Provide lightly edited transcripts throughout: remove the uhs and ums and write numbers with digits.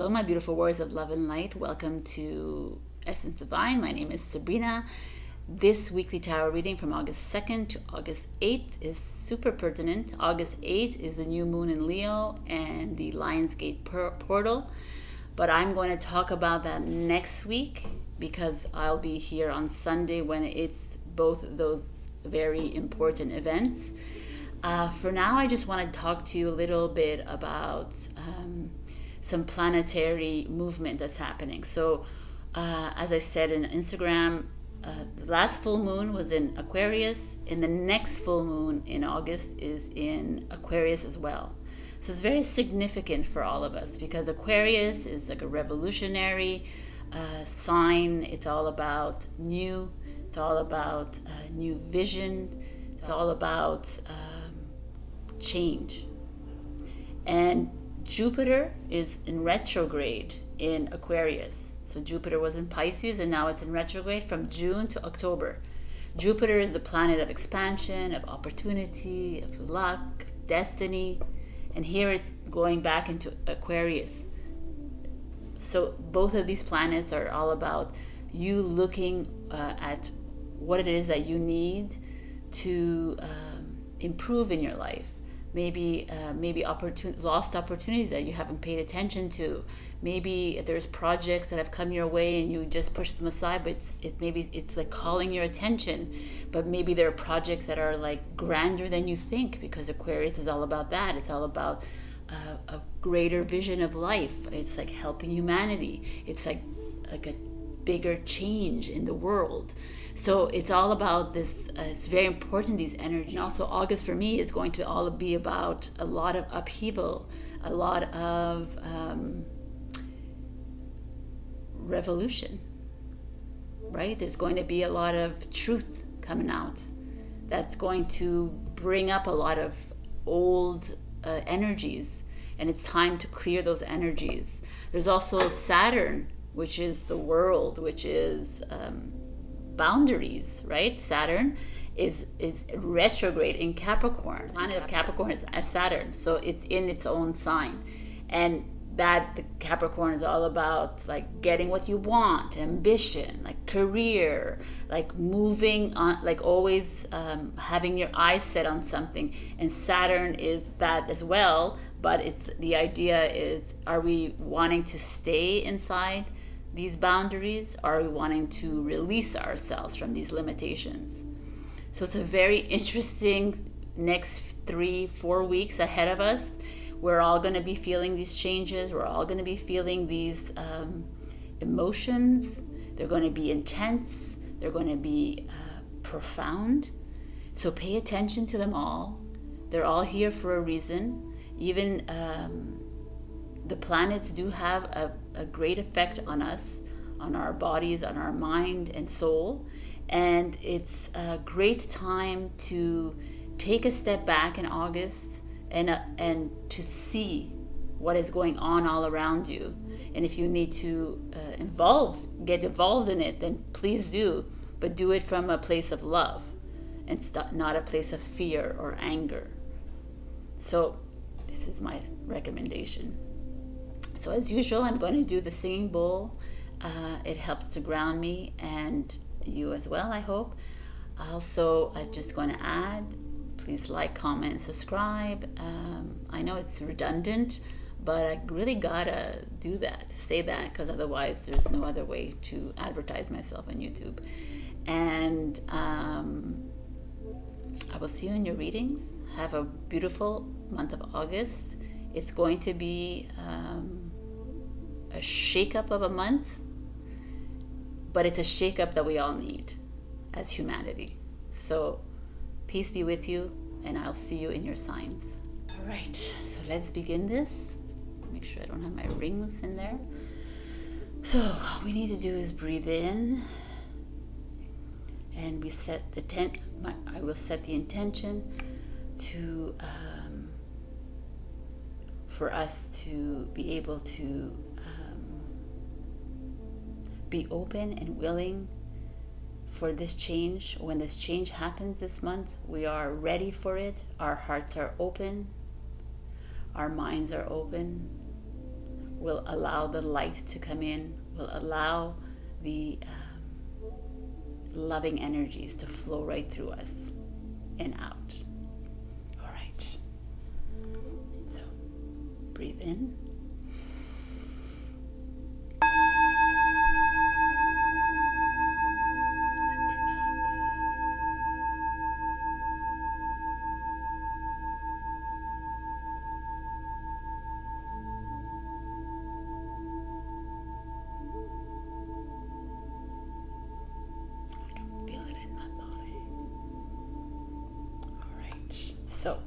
Hello, my beautiful warriors of love and light. Welcome to Essence Divine. My name is Sabrina. This weekly tarot reading from August 2nd to August 8th is super pertinent. August 8th is the new moon in Leo and the Lionsgate portal. But I'm going to talk about that next week because I'll be here on Sunday when it's both those very important events. For now, I just want to talk to you a little bit about some planetary movement that's happening. So, as I said in Instagram, the last full moon was in Aquarius, and the next full moon in August is in Aquarius as well. So it's very significant for all of us because Aquarius is like a revolutionary sign. It's all about new. It's all about new vision. It's all about change. And Jupiter is in retrograde in Aquarius. So Jupiter was in Pisces and now it's in retrograde from June to October. Jupiter is the planet of expansion, of opportunity, of luck, destiny. And here it's going back into Aquarius. So both of these planets are all about you looking at what it is that you need to improve in your life. Maybe lost opportunities that you haven't paid attention to. Maybe there's projects that have come your way and you just push them aside, but maybe it's like calling your attention. But maybe there are projects that are like grander than you think, because Aquarius is all about that. It's all about a greater vision of life. It's like helping humanity. It's like a bigger change in the world. So it's all about this. It's very important, these energies. And also August for me is going to all be about a lot of upheaval, a lot of revolution, right? There's going to be a lot of truth coming out that's going to bring up a lot of old energies, and it's time to clear those energies. There's also Saturn, which is the world, which is boundaries, right? Saturn is retrograde in Capricorn. The planet of Capricorn is Saturn, so it's in its own sign. And that the Capricorn is all about like getting what you want, ambition, like career, like moving on, like always having your eyes set on something. And Saturn is that as well, but it's the idea is, are we wanting to stay inside these boundaries, or are we wanting to release ourselves from these limitations? So it's a very interesting next 3-4 weeks ahead of us. We're all going to be feeling these changes. We're all going to be feeling these emotions. They're going to be intense. They're going to be profound. So pay attention to them all. They're all here for a reason. Even the planets do have a great effect on us, on our bodies, on our mind and soul. And it's a great time to take a step back in August and to see what is going on all around you. And if you need to get involved in it, then please do, but do it from a place of love and not a place of fear or anger. So this is my recommendation. So as usual, I'm going to do the singing bowl. It helps to ground me, and you as well, I hope. Also, I'm just going to add, please like, comment, and subscribe. I know it's redundant, but I really gotta do that, say that, because otherwise there's no other way to advertise myself on YouTube. And I will see you in your readings. Have a beautiful month of August. It's going to be a shake-up of a month, but it's a shake-up that we all need as humanity. So peace be with you, and I'll see you in your signs. All right, so let's begin this. Make sure I don't have my rings in there. So all we need to do is breathe in, and we set the I will set the intention to for us to be able to be open and willing for this change. When this change happens this month, we are ready for it. Our hearts are open. Our minds are open. will allow the light to come in, will allow the loving energies to flow right through us and out. All right. So breathe in. So,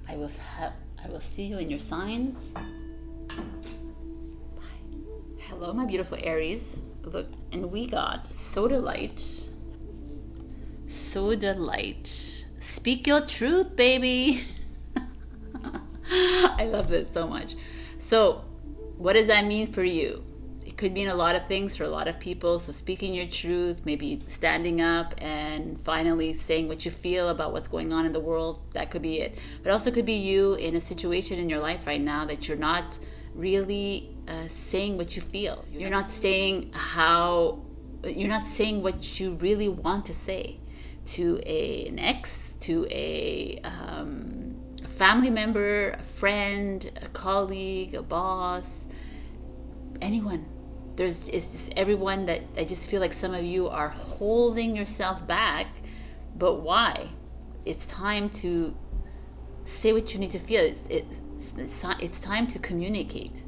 I will see you in your signs. Bye. Hello, my beautiful Aries. Look, and we got Soda Light. Soda Light. Speak your truth, baby. I love this so much. So, what does that mean for you? It could mean a lot of things for a lot of people. So speaking your truth, maybe standing up and finally saying what you feel about what's going on in the world. That could be it. But also could be you in a situation in your life right now that you're not really saying what you feel. You're not saying what you really want to say to an ex, to a family member, a friend, a colleague, a boss, anyone. It's just everyone that I just feel like some of you are holding yourself back, but why? It's time to say what you need to feel. It's time to communicate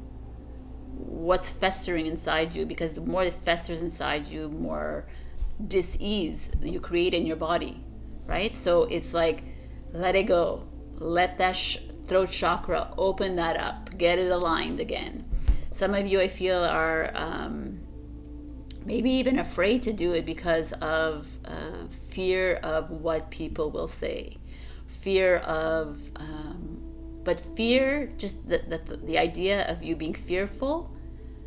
what's festering inside you, because the more it festers inside you, more dis-ease you create in your body, right? So it's like, let it go. Let that throat chakra, open that up, get it aligned again. Some of you, I feel, are maybe even afraid to do it because of fear of what people will say. Fear of, but fear, just the idea of you being fearful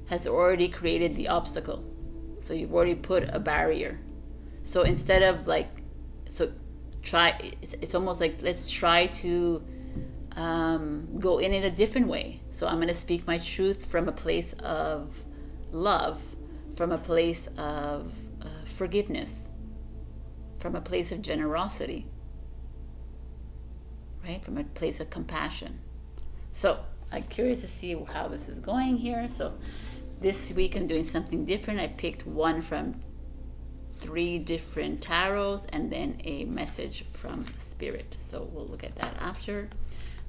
has already created the obstacle. So you've already put a barrier. So instead of it's almost like, let's try to go in a different way. So I'm going to speak my truth from a place of love, from a place of forgiveness, from a place of generosity, right? From a place of compassion. So I'm curious to see how this is going here. So this week I'm doing something different. I picked one from 3 different tarots and then a message from Spirit. So we'll look at that after.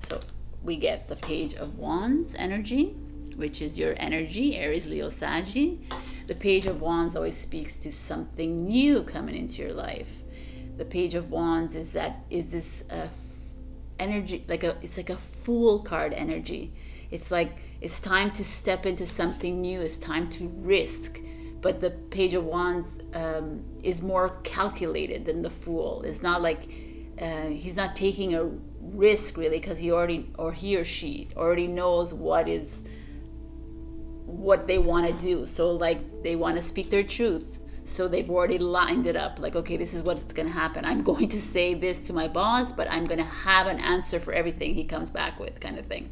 So we get the Page of Wands energy, which is your energy, Aries, Leo, Saggy. The Page of Wands always speaks to something new coming into your life. The Page of Wands is this energy, it's like a Fool card energy. It's like it's time to step into something new. It's time to risk. But the Page of Wands is more calculated than the Fool. It's not like he's not taking a risk really, because he or she already knows what they want to do. So like they want to speak their truth, so they've already lined it up, like, okay, this is what's going to happen. I'm going to say this to my boss, but I'm going to have an answer for everything he comes back with, kind of thing.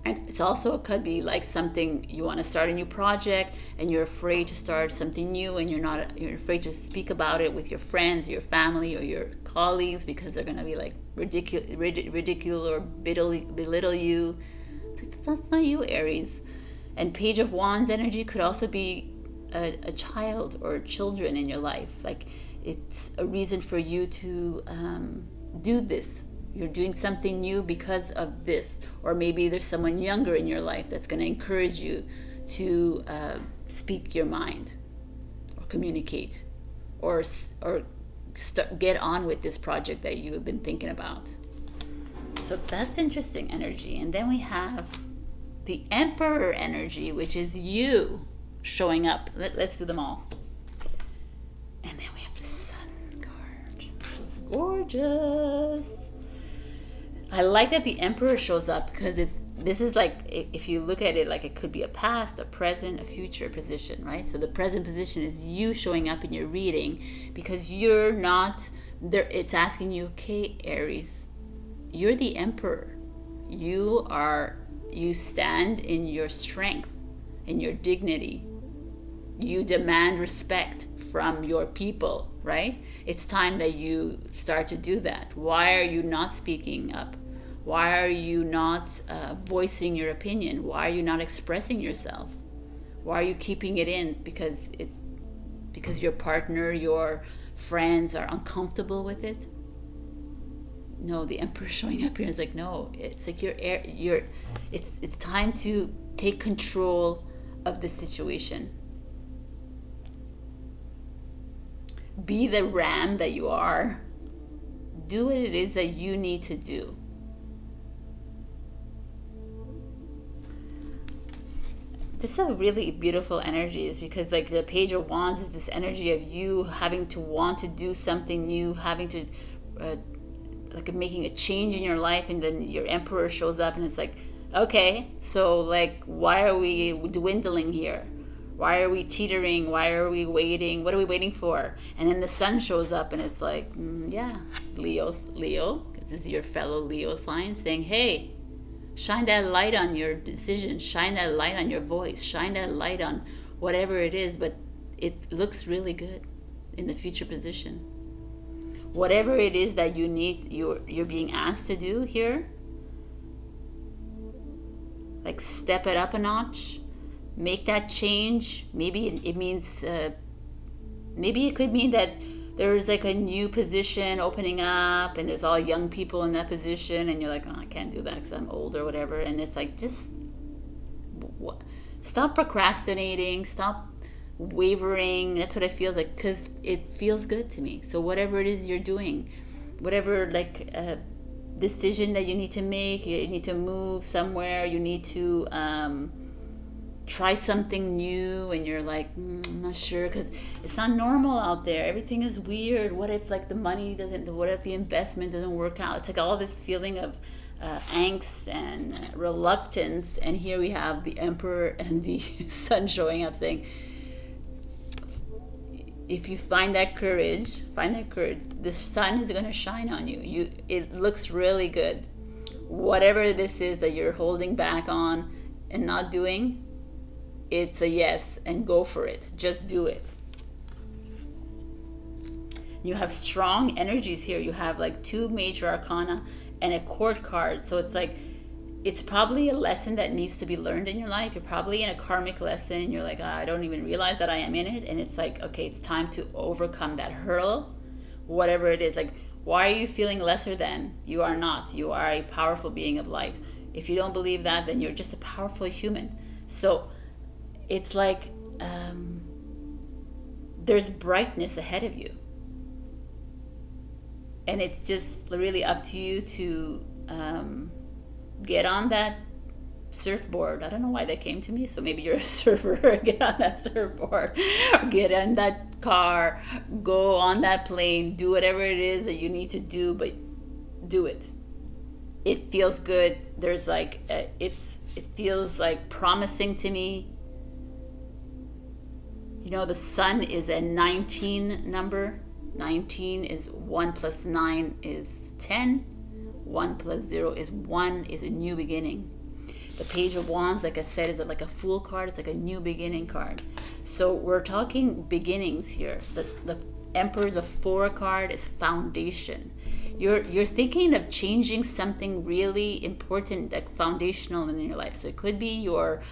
And it's also could be like something you want to start a new project and you're afraid to start something new, and you're afraid to speak about it with your friends, your family, or your colleagues, because they're going to be like ridicule or belittle you. It's like, that's not you, Aries. And Page of Wands energy could also be a child or children in your life. Like it's a reason for you to do this. You're doing something new because of this. Or maybe there's someone younger in your life that's going to encourage you to speak your mind or communicate or get on with this project that you have been thinking about. So that's interesting energy. And then we have the Emperor energy, which is you showing up. Let's do them all. And then we have the Sun card, which is gorgeous. I like that the Emperor shows up, because this is like, if you look at it, like it could be a past, a present, a future position, right? So the present position is you showing up in your reading, because you're not there. It's asking you, okay, Aries, you're the Emperor. You are you stand in your strength, in your dignity. You demand respect from your people, right? It's time that you start to do that. Why are you not speaking up? Why are you not voicing your opinion? Why are you not expressing yourself? Why are you keeping it in? Because your partner, your friends are uncomfortable with it? No, the Emperor showing up here is like, no, it's like it's time to take control of the situation. Be the ram that you are. Do what it is that you need to do. This is a really beautiful energy, is because like the Page of Wands is this energy of you having to want to do something new, having to like making a change in your life, and then your Emperor shows up and it's like, okay, so like why are we dwindling here? Why are we teetering? Why are we waiting? What are we waiting for? And then the Sun shows up and it's like, yeah, Leo, this is your fellow Leo sign saying, hey, shine that light on your decision, shine that light on your voice, shine that light on whatever it is, but it looks really good in the future position. Whatever it is that you need, you're being asked to do here, like step it up a notch, make that change. Maybe it means, maybe it could mean that there's like a new position opening up and there's all young people in that position and you're like, oh, I can't do that because I'm old or whatever. And it's like, just stop procrastinating, stop wavering. That's what it feels like, because it feels good to me. So whatever it is you're doing, whatever like decision that you need to make, you need to move somewhere, you need to try something new, and you're like, I'm not sure because it's not normal out there, everything is weird. What if like the money doesn't, what if the investment doesn't work out? It's like all this feeling of angst and reluctance, and here we have the Emperor and the Sun showing up saying, if you find that courage, the sun is going to shine on you. It looks really good. Whatever this is that you're holding back on and not doing, it's a yes, and go for it. Just do it. You have strong energies here. You have like 2 major arcana and a court card. So it's like, it's probably a lesson that needs to be learned in your life. You're probably in a karmic lesson. You're like, I don't even realize that I am in it. And it's like, okay, it's time to overcome that hurdle, whatever it is. Like, why are you feeling lesser than? You are not. You are a powerful being of light. If you don't believe that, then you're just a powerful human. So it's like there's brightness ahead of you. And it's just really up to you to get on that surfboard. I don't know why that came to me, so maybe you're a surfer. Get on that surfboard, get in that car, go on that plane, do whatever it is that you need to do, but do it. It feels good. There's like it feels like promising to me. You know, the Sun is a 19 number. 19 is 1 plus 9 is 10. 1 plus 0 is 1, is a new beginning. The Page of Wands, like I said, is like a Fool card. It's like a new beginning card. So we're talking beginnings here. The Emperor's a 4 card is foundation. You're thinking of changing something really important, like foundational in your life. So it could be your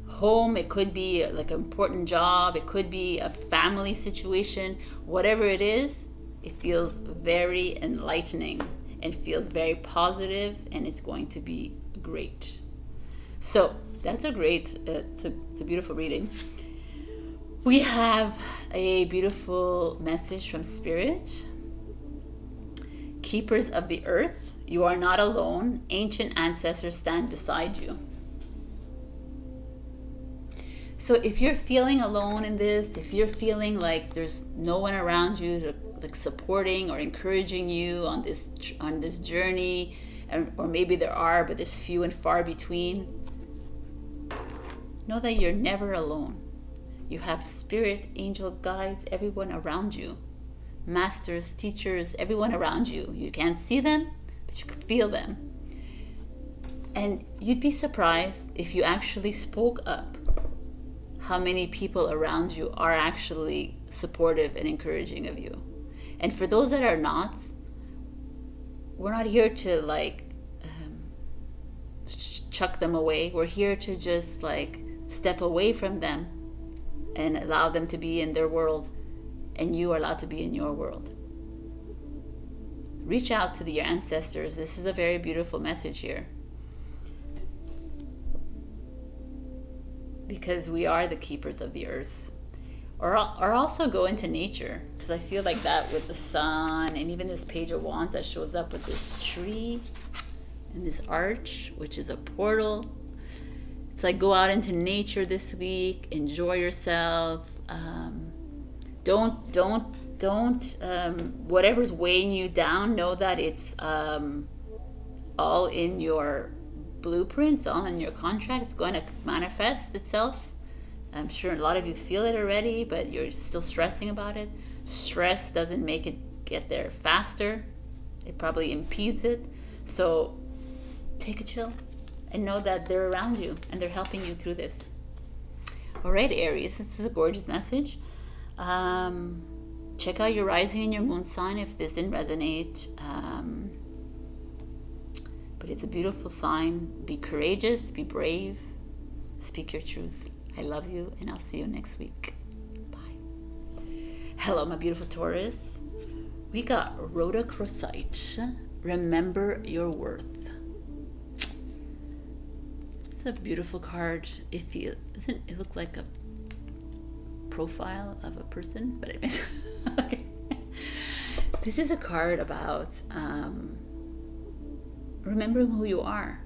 home, it could be like an important job, it could be a family situation. Whatever it is, it feels very enlightening and feels very positive, and it's going to be great. So that's a great, it's a beautiful reading. We have a beautiful message from Spirit. Keepers of the earth, you are not alone. Ancient ancestors stand beside you. So if you're feeling alone in this, if you're feeling like there's no one around you to, like, supporting or encouraging you on this journey, or maybe there are, but there's few and far between, know that you're never alone. You have spirit, angel, guides, everyone around you. Masters, teachers, everyone around you. You can't see them, but you can feel them. And you'd be surprised if you actually spoke up, how many people around you are actually supportive and encouraging of you. And for those that are not, we're not here to like chuck them away. We're here to just like step away from them and allow them to be in their world, and you are allowed to be in your world. Reach out to your ancestors. This is a very beautiful message here, because we are the keepers of the earth. Or also go into nature, because I feel like that with the sun, and even this page of wands that shows up with this tree and this arch, which is a portal. It's like, go out into nature this week, enjoy yourself. Don't whatever's weighing you down, know that it's all in your blueprints, all in your contract. It's going to manifest itself. I'm sure a lot of you feel it already, but you're still stressing about it. Stress doesn't make it get there faster. It probably impedes it. So take a chill and know that they're around you and they're helping you through this. All right, Aries, this is a gorgeous message. Check out your rising and your moon sign if this didn't resonate. But it's a beautiful sign. Be courageous, be brave, speak your truth. I love you, and I'll see you next week. Bye. Hello, my beautiful Taurus. We got Rhodochrosite. Remember your worth. It's a beautiful card. Doesn't it look like a profile of a person? But I miss. Okay. This is a card about remembering who you are.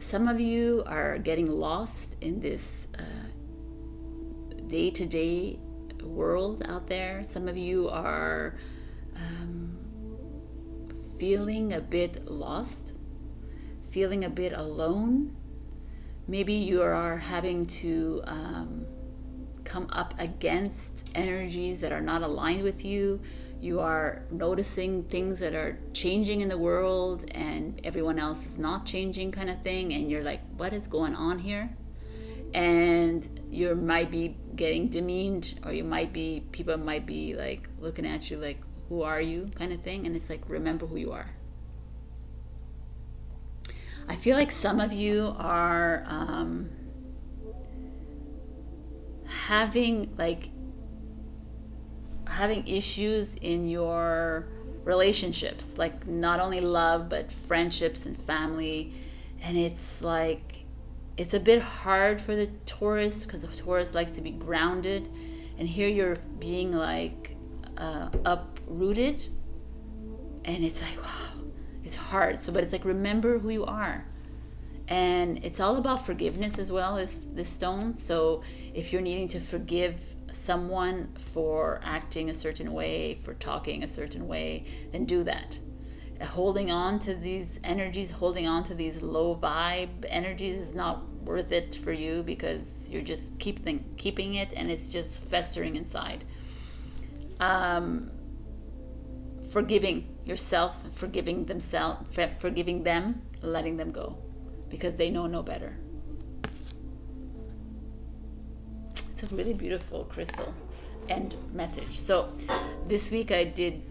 Some of you are getting lost in this day-to-day world out there. Some of you are feeling a bit lost, feeling a bit alone. Maybe you are having to come up against energies that are not aligned with you. You are noticing things that are changing in the world and everyone else is not changing, kind of thing, and you're like, what is going on here? And you might be getting demeaned, or people might be like looking at you like, who are you, kind of thing. And it's like, remember who you are. I feel like some of you are having issues in your relationships, like not only love but friendships and family. And it's like, it's a bit hard for the Taurus, because the Taurus likes to be grounded, and here you're being like uprooted, and it's like, wow, it's hard. So, but it's like, remember who you are. And it's all about forgiveness as well as this stone. So if you're needing to forgive someone for acting a certain way, for talking a certain way, then do that. Holding on to these energies, holding on to these low vibe energies is not worth it for you, because you're just keeping it, and it's just festering inside. Forgiving yourself, forgiving them, letting them go, because they know no better. It's a really beautiful crystal and message. So this week I did,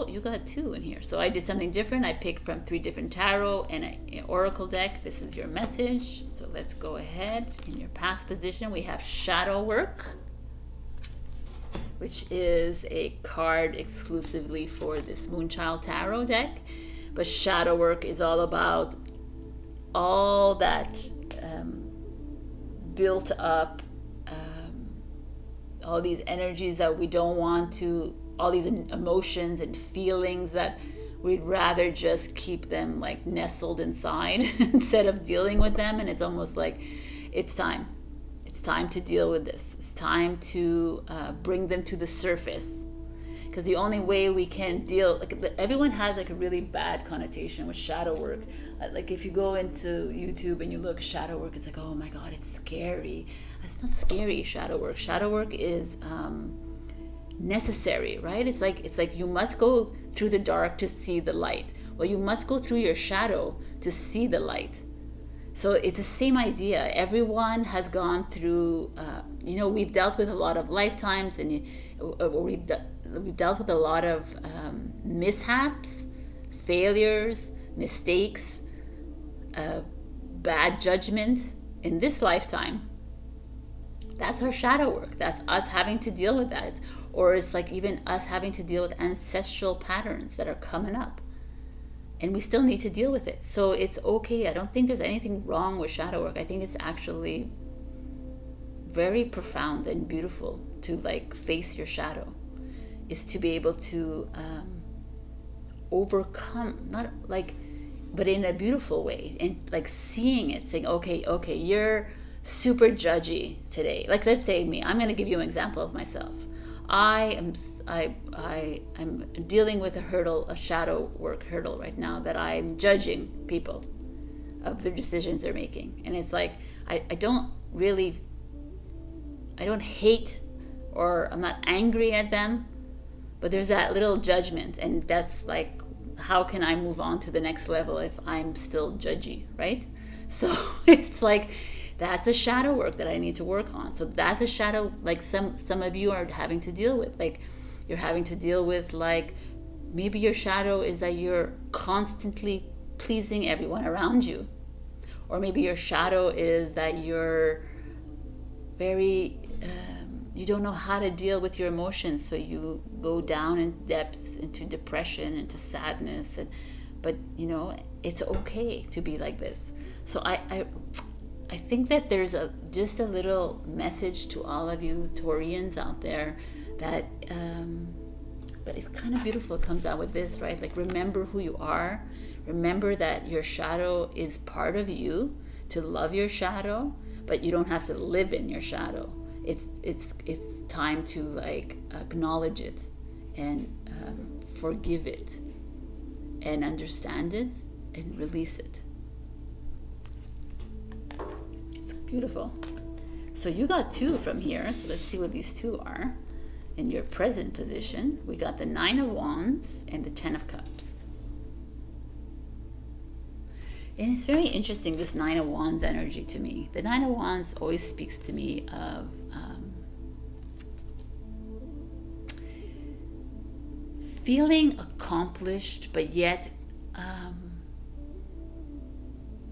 you got 2 in here. So I did something different. I picked from 3 different tarot and an oracle deck. This is your message. So let's go ahead. In your past position, we have shadow work, which is a card exclusively for this Moonchild tarot deck. But shadow work is all about all that built up, all these energies that we don't want to, all these emotions and feelings that we'd rather just keep them like nestled inside instead of dealing with them. And it's almost like, it's time to deal with this. It's time to bring them to the surface, because the only way we can deal, everyone has like a really bad connotation with shadow work. Like if you go into YouTube and you look shadow work, it's like, oh my god, it's scary. It's not scary. Shadow work is necessary, right? It's like you must go through the dark to see the light. Well, you must go through your shadow to see the light. So it's the same idea. Everyone has gone through, we've dealt with a lot of lifetimes, and we've dealt with a lot of mishaps, failures, mistakes, bad judgment in this lifetime. That's our shadow work. That's us having to deal with that. Or it's like even us having to deal with ancestral patterns that are coming up. And we still need to deal with it. So it's okay. I don't think there's anything wrong with shadow work. I think it's actually very profound and beautiful to like face your shadow. Is to be able to overcome, not like, but in a beautiful way, and like seeing it, saying, okay, you're super judgy today. Like, let's say me. I'm going to give you an example of myself. I'm dealing with a shadow work hurdle right now, that I'm judging people of their decisions they're making. And it's like, I don't hate, or I'm not angry at them, but there's that little judgment. And that's like, how can I move on to the next level if I'm still judgy, right? So it's like, that's a shadow work that I need to work on. So that's a shadow, like some of you are having to deal with. Like, you're having to deal with, like, maybe your shadow is that you're constantly pleasing everyone around you. Or maybe your shadow is that you're very, you don't know how to deal with your emotions. So you go down in depths into depression, into sadness. But, it's okay to be like this. So I think that there's just a little message to all of you Taurians out there that, but it's kind of beautiful. It comes out with this, right? Like, remember who you are. Remember that your shadow is part of you, to love your shadow, but you don't have to live in your shadow. It's time to like acknowledge it and forgive it and understand it and release it. Beautiful. So you got 2 from here. So let's see what these 2 are. In your present position, we got the 9 of Wands and the 10 of Cups. And it's very interesting, this 9 of Wands energy to me. The 9 of Wands always speaks to me of feeling accomplished, but yet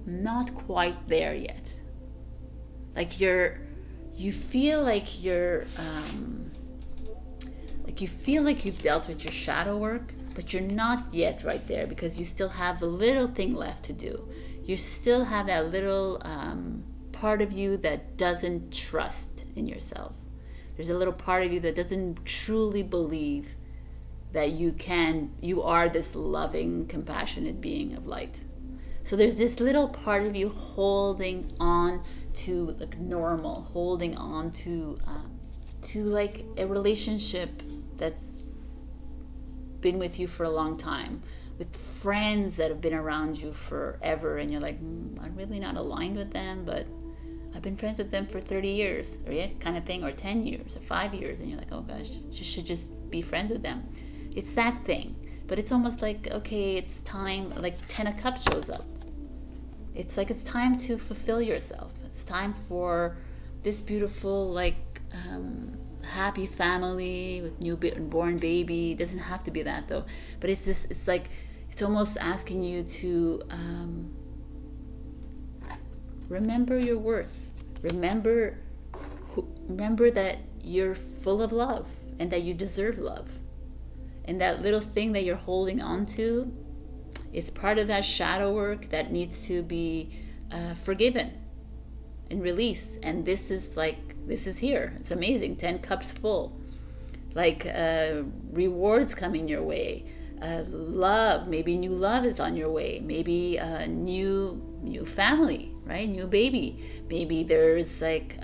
not quite there yet. Like you feel like you're, like you feel like you've dealt with your shadow work, but you're not yet right there, because you still have a little thing left to do. You still have that little part of you that doesn't trust in yourself. There's a little part of you that doesn't truly believe that you are this loving, compassionate being of light. So there's this little part of you holding on to like normal, holding on to like a relationship that's been with you for a long time, with friends that have been around you forever, and you're like, I'm really not aligned with them, but I've been friends with them for 30 years, right? Kind of thing, or 10 years, or 5 years, and you're like, oh gosh, you should just be friends with them. It's that thing. But it's almost like, okay, it's time, like 10 of Cups shows up. It's like, it's time to fulfill yourself. It's time for this beautiful, like, happy family with newborn baby. It doesn't have to be that though. But it's this, it's like, it's almost asking you to remember your worth. Remember that you're full of love and that you deserve love. And that little thing that you're holding on to, it's part of that shadow work that needs to be forgiven and released. And this is here. It's amazing. 10 cups full. Like rewards coming your way. Love, maybe new love is on your way. Maybe a new family, right? New baby. Maybe there's like,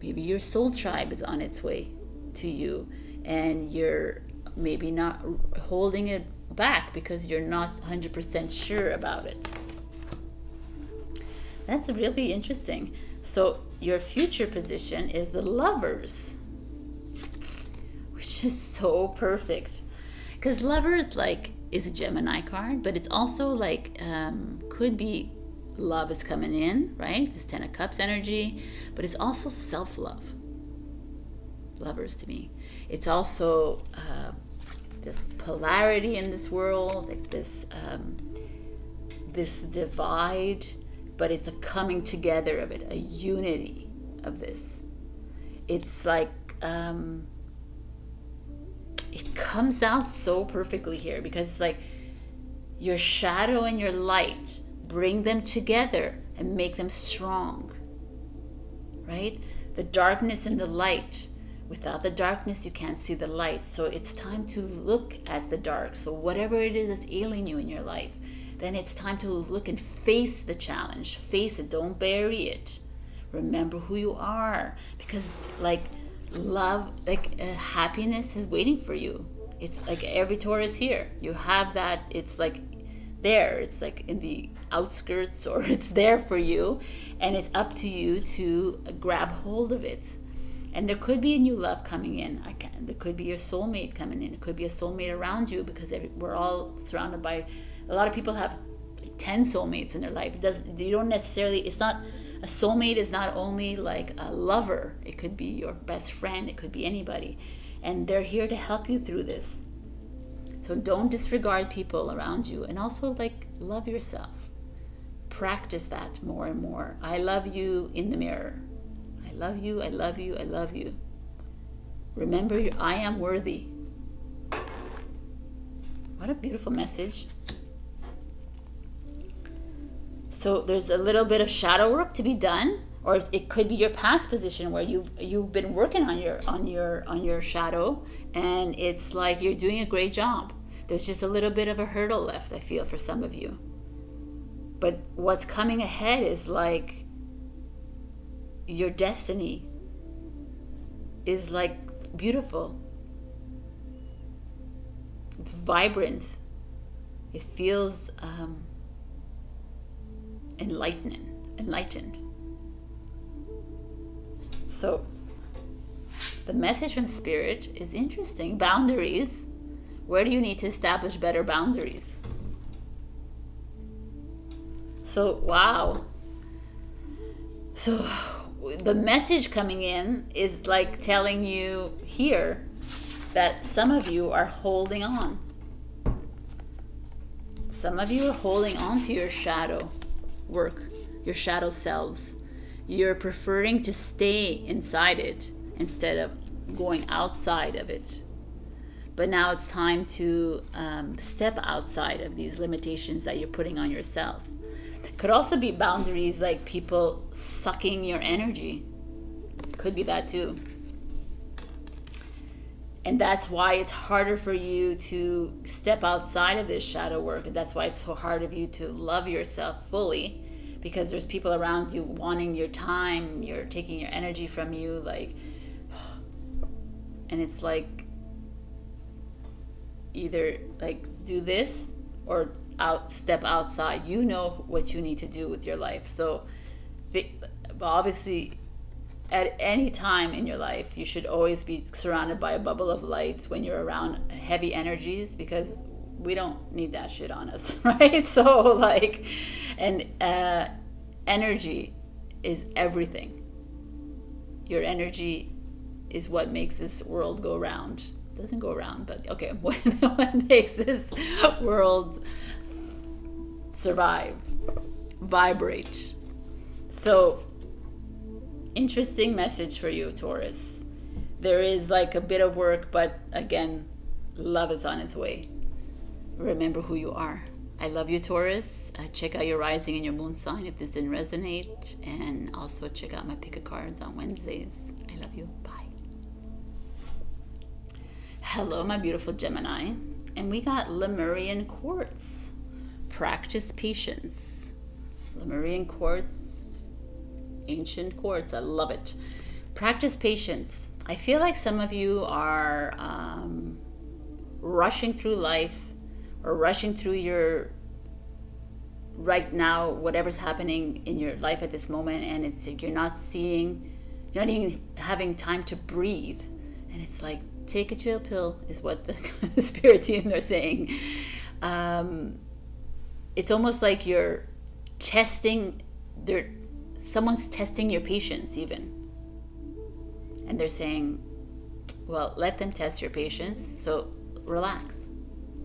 maybe your soul tribe is on its way to you. And you're maybe not holding it back because you're not 100% sure about it. That's really interesting. So your future position is the Lovers, which is so perfect, because Lovers like is a Gemini card, but it's also like could be love is coming in, right? This 10 of Cups energy, but it's also self-love. Lovers to me. It's also this polarity in this world, like this divide, but it's a coming together of it, a unity of this. It's like it comes out so perfectly here, because it's like your shadow and your light, bring them together and make them strong, right? The darkness and the light. Without the darkness, you can't see the light. So it's time to look at the dark. So whatever it is that's ailing you in your life, then it's time to look and face the challenge. Face it. Don't bury it. Remember who you are. Because like love, like happiness is waiting for you. It's like every Taurus here. You have that. It's like there. It's like in the outskirts, or it's there for you. And it's up to you to grab hold of it. And there could be a new love coming in. There could be your soulmate coming in. It could be a soulmate around you, because we're all surrounded by, a lot of people have 10 soulmates in their life. You don't necessarily, it's not, a soulmate is not only like a lover. It could be your best friend. It could be anybody. And they're here to help you through this. So don't disregard people around you. And also like love yourself. Practice that more and more. I love you in the mirror. I love you, I love you, I love you. Remember, I am worthy. What a beautiful message. So there's a little bit of shadow work to be done, or it could be your past position where you've been working on your shadow, and it's like you're doing a great job. There's just a little bit of a hurdle left, I feel, for some of you. But what's coming ahead is like your destiny is like beautiful. It's vibrant. It feels enlightened. So the message from Spirit is interesting. Boundaries. Where do you need to establish better boundaries? So, wow. So the message coming in is like telling you here that some of you are holding on. Some of you are holding on to your shadow work, your shadow selves. You're preferring to stay inside it instead of going outside of it. But now it's time to step outside of these limitations that you're putting on yourself. Could also be boundaries like people sucking your energy. Could be that too. And that's why it's harder for you to step outside of this shadow work. And that's why it's so hard of you to love yourself fully, because there's people around you wanting your time, you're taking your energy from you, like, and it's like either like do this or step outside. You know what you need to do with your life. So obviously at any time in your life you should always be surrounded by a bubble of light when you're around heavy energies, because we don't need that shit on us, right? So like, and energy is everything. Your energy is what makes this world go round. Doesn't go around, but okay, what makes this world survive, vibrate. So interesting message for you, Taurus. There is like a bit of work, but again, love is on its way. Remember who you are. I love you, Taurus. Check out your rising and your moon sign if this didn't resonate, and also check out my pick a cards on Wednesdays. I love you. Bye. Hello, my beautiful Gemini. And we got Lemurian quartz. Practice patience. Lemurian quartz, ancient quartz. I love it. Practice patience. I feel like some of you are rushing through life, or rushing through your right now, whatever's happening in your life at this moment, and it's you're not even having time to breathe. And it's like, take a chill pill is what the spirit team are saying. It's almost like you're testing, someone's testing your patience even. And they're saying, well, let them test your patience, so relax.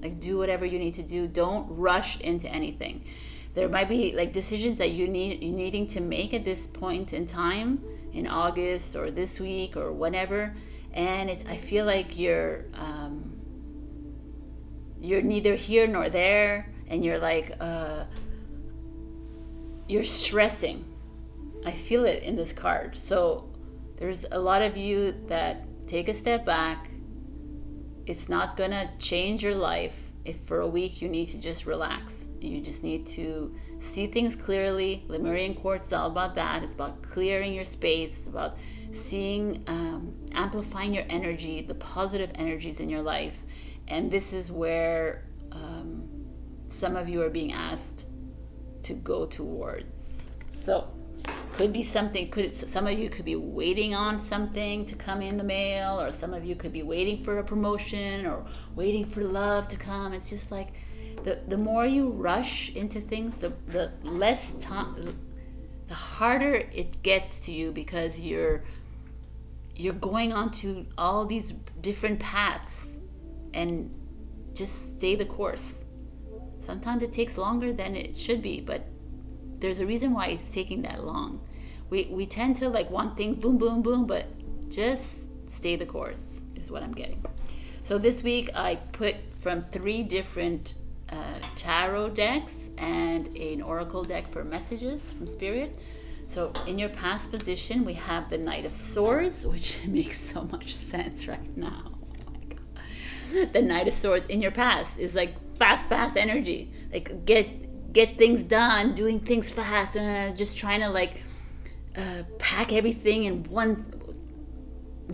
Like, do whatever you need to do. Don't rush into anything. There might be like decisions that you're needing to make at this point in time, in August or this week or whenever, and I feel like you're neither here nor there, and you're like you're stressing. I feel it in this card. So there's a lot of you that take a step back. It's not gonna change your life if for a week you need to just relax. You just need to see things clearly. Lemurian quartz is all about that. It's about clearing your space. It's about seeing, amplifying your energy, the positive energies in your life. And this is where some of you are being asked to go towards. So could be something, some of you could be waiting on something to come in the mail, or some of you could be waiting for a promotion or waiting for love to come. It's just like the more you rush into things, the less time, the harder it gets to you, because you're going onto all these different paths, and just stay the course. Sometimes it takes longer than it should be, but there's a reason why it's taking that long. We tend to like want things boom, boom, boom, but just stay the course is what I'm getting. So this week I put from 3 different tarot decks and an oracle deck for messages from spirit. So in your past position, we have the Knight of Swords, which makes so much sense right now. Oh my God. The Knight of Swords in your past is like fast energy. Like get things done, doing things fast, and just trying to like pack everything in one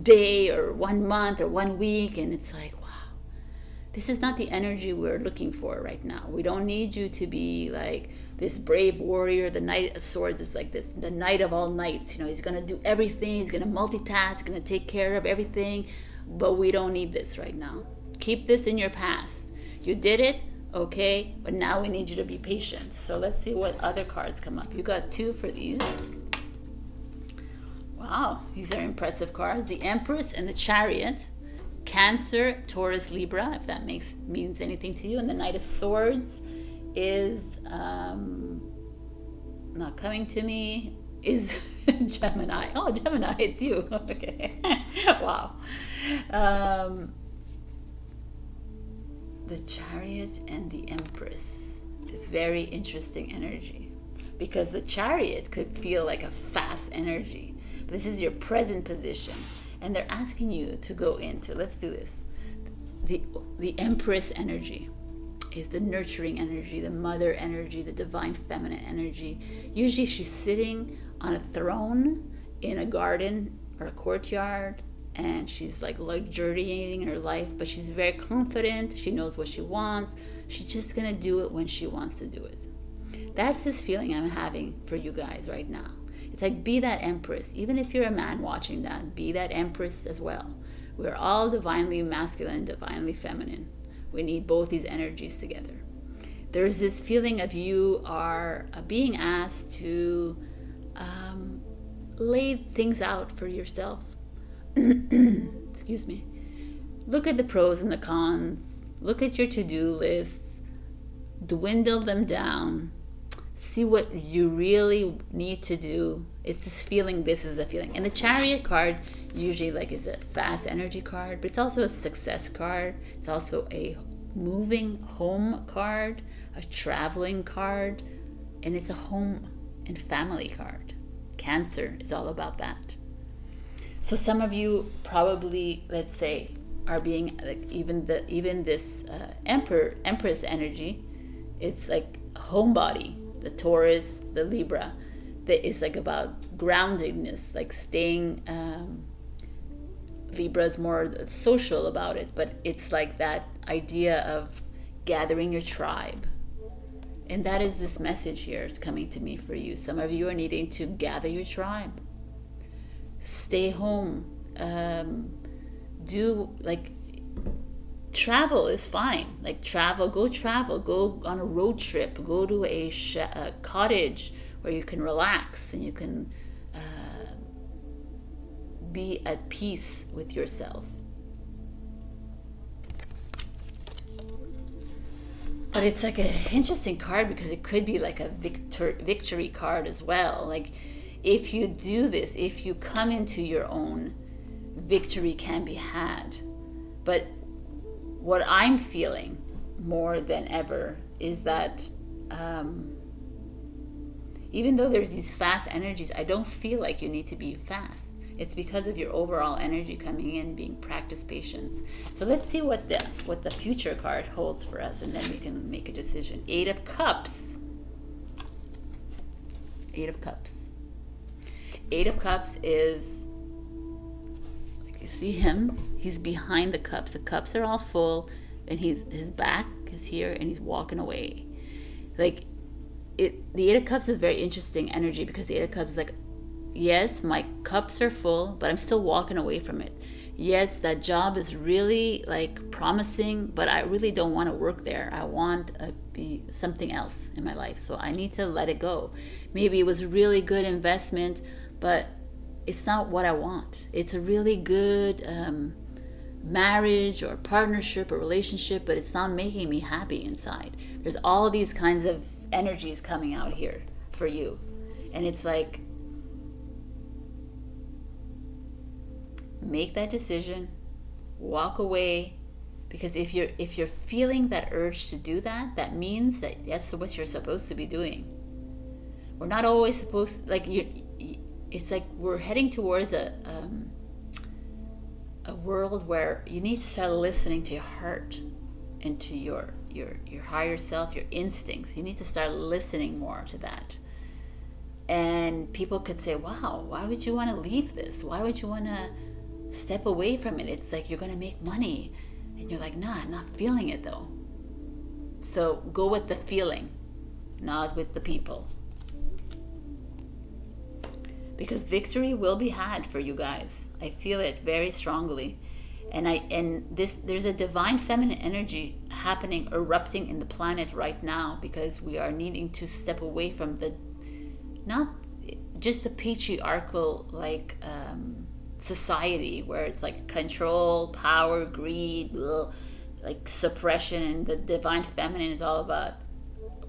day or 1 month or 1 week. And it's like, wow, this is not the energy we're looking for right now. We don't need you to be like this brave warrior. The Knight of Swords is like this, the knight of all knights. You know, he's going to do everything. He's going to multitask, he's going to take care of everything. But we don't need this right now. Keep this in your past. You did it, okay, but now we need you to be patient. So let's see what other cards come up. You got 2 for these. Wow, these are impressive cards. The Empress and the Chariot. Cancer, Taurus, Libra, if that means anything to you. And the Knight of Swords is not coming to me, is Gemini. Oh, Gemini, it's you. Okay. Wow. The Chariot and the Empress. Very interesting energy, because the Chariot could feel like a fast energy. But this is your present position, and they're asking you to go into, let's do this. The Empress energy is the nurturing energy, the mother energy, the divine feminine energy. Usually she's sitting on a throne in a garden or a courtyard, and she's like luxuriating her life, but she's very confident. She knows what she wants. She's just gonna do it when she wants to do it. That's this feeling I'm having for you guys right now. It's like, be that Empress. Even if you're a man watching that, be that Empress as well. We're all divinely masculine, divinely feminine. We need both these energies together. There's this feeling of you are being asked to lay things out for yourself. Excuse me. Look at the pros and the cons. Look at your to-do lists. Dwindle them down. See what you really need to do. It's this feeling, this is a feeling. And the Chariot card usually like is a fast energy card, but it's also a success card. It's also a moving home card, a traveling card, and it's a home and family card. Cancer is all about that. So some of you probably, let's say, are being like even this Empress energy. It's like homebody. The Taurus, the Libra, that is like about groundedness, like staying. Libra is more social about it, but it's like that idea of gathering your tribe. And that is this message here. It's coming to me for you. Some of you are needing to gather your tribe. Stay home. travel is fine. Like travel, go on a road trip, go to a cottage where you can relax and you can be at peace with yourself. But it's like an interesting card because it could be like a victory card as well. Like if you do this, if you come into your own, victory can be had. But what I'm feeling more than ever is that even though there's these fast energies, I don't feel like you need to be fast. It's because of your overall energy coming in, being practice patience. So let's see what the future card holds for us, and then we can make a decision. 8 of Cups. 8 of Cups. 8 of Cups is, like you see him, he's behind the cups. The cups are all full, and his back is here, and he's walking away. Like the 8 of Cups is a very interesting energy because the 8 of Cups is like, yes, my cups are full, but I'm still walking away from it. Yes, that job is really like promising, but I really don't want to work there. I want to be something else in my life. So I need to let it go. Maybe it was a really good investment, but it's not what I want. It's a really good marriage or partnership or relationship, but it's not making me happy inside. There's all of these kinds of energies coming out here for you. And it's like, make that decision, walk away, because if you're feeling that urge to do that, that means that that's what you're supposed to be doing. We're not always supposed, like it's like we're heading towards a world where you need to start listening to your heart and to your higher self, your instincts. You need to start listening more to that. And people could say, wow, why would you want to leave this? Why would you want to step away from it? It's like you're going to make money. And you're like, nah, I'm not feeling it though. So go with the feeling, not with the people. Because victory will be had for you guys. I feel it very strongly. And there's a divine feminine energy happening, erupting in the planet right now, because we are needing to step away from not just the patriarchal society where it's like control, power, greed, like suppression, and the divine feminine is all about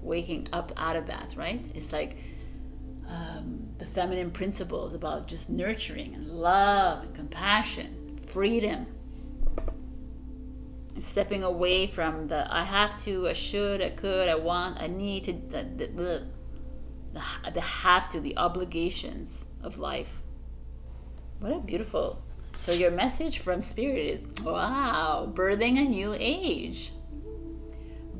waking up out of that, right? It's like the feminine principle is about just nurturing and love and compassion, freedom, and stepping away from the I have to, I should, I could, I want, I need to, the have to, the obligations of life. What a beautiful. So your message from Spirit is, wow, birthing a new age,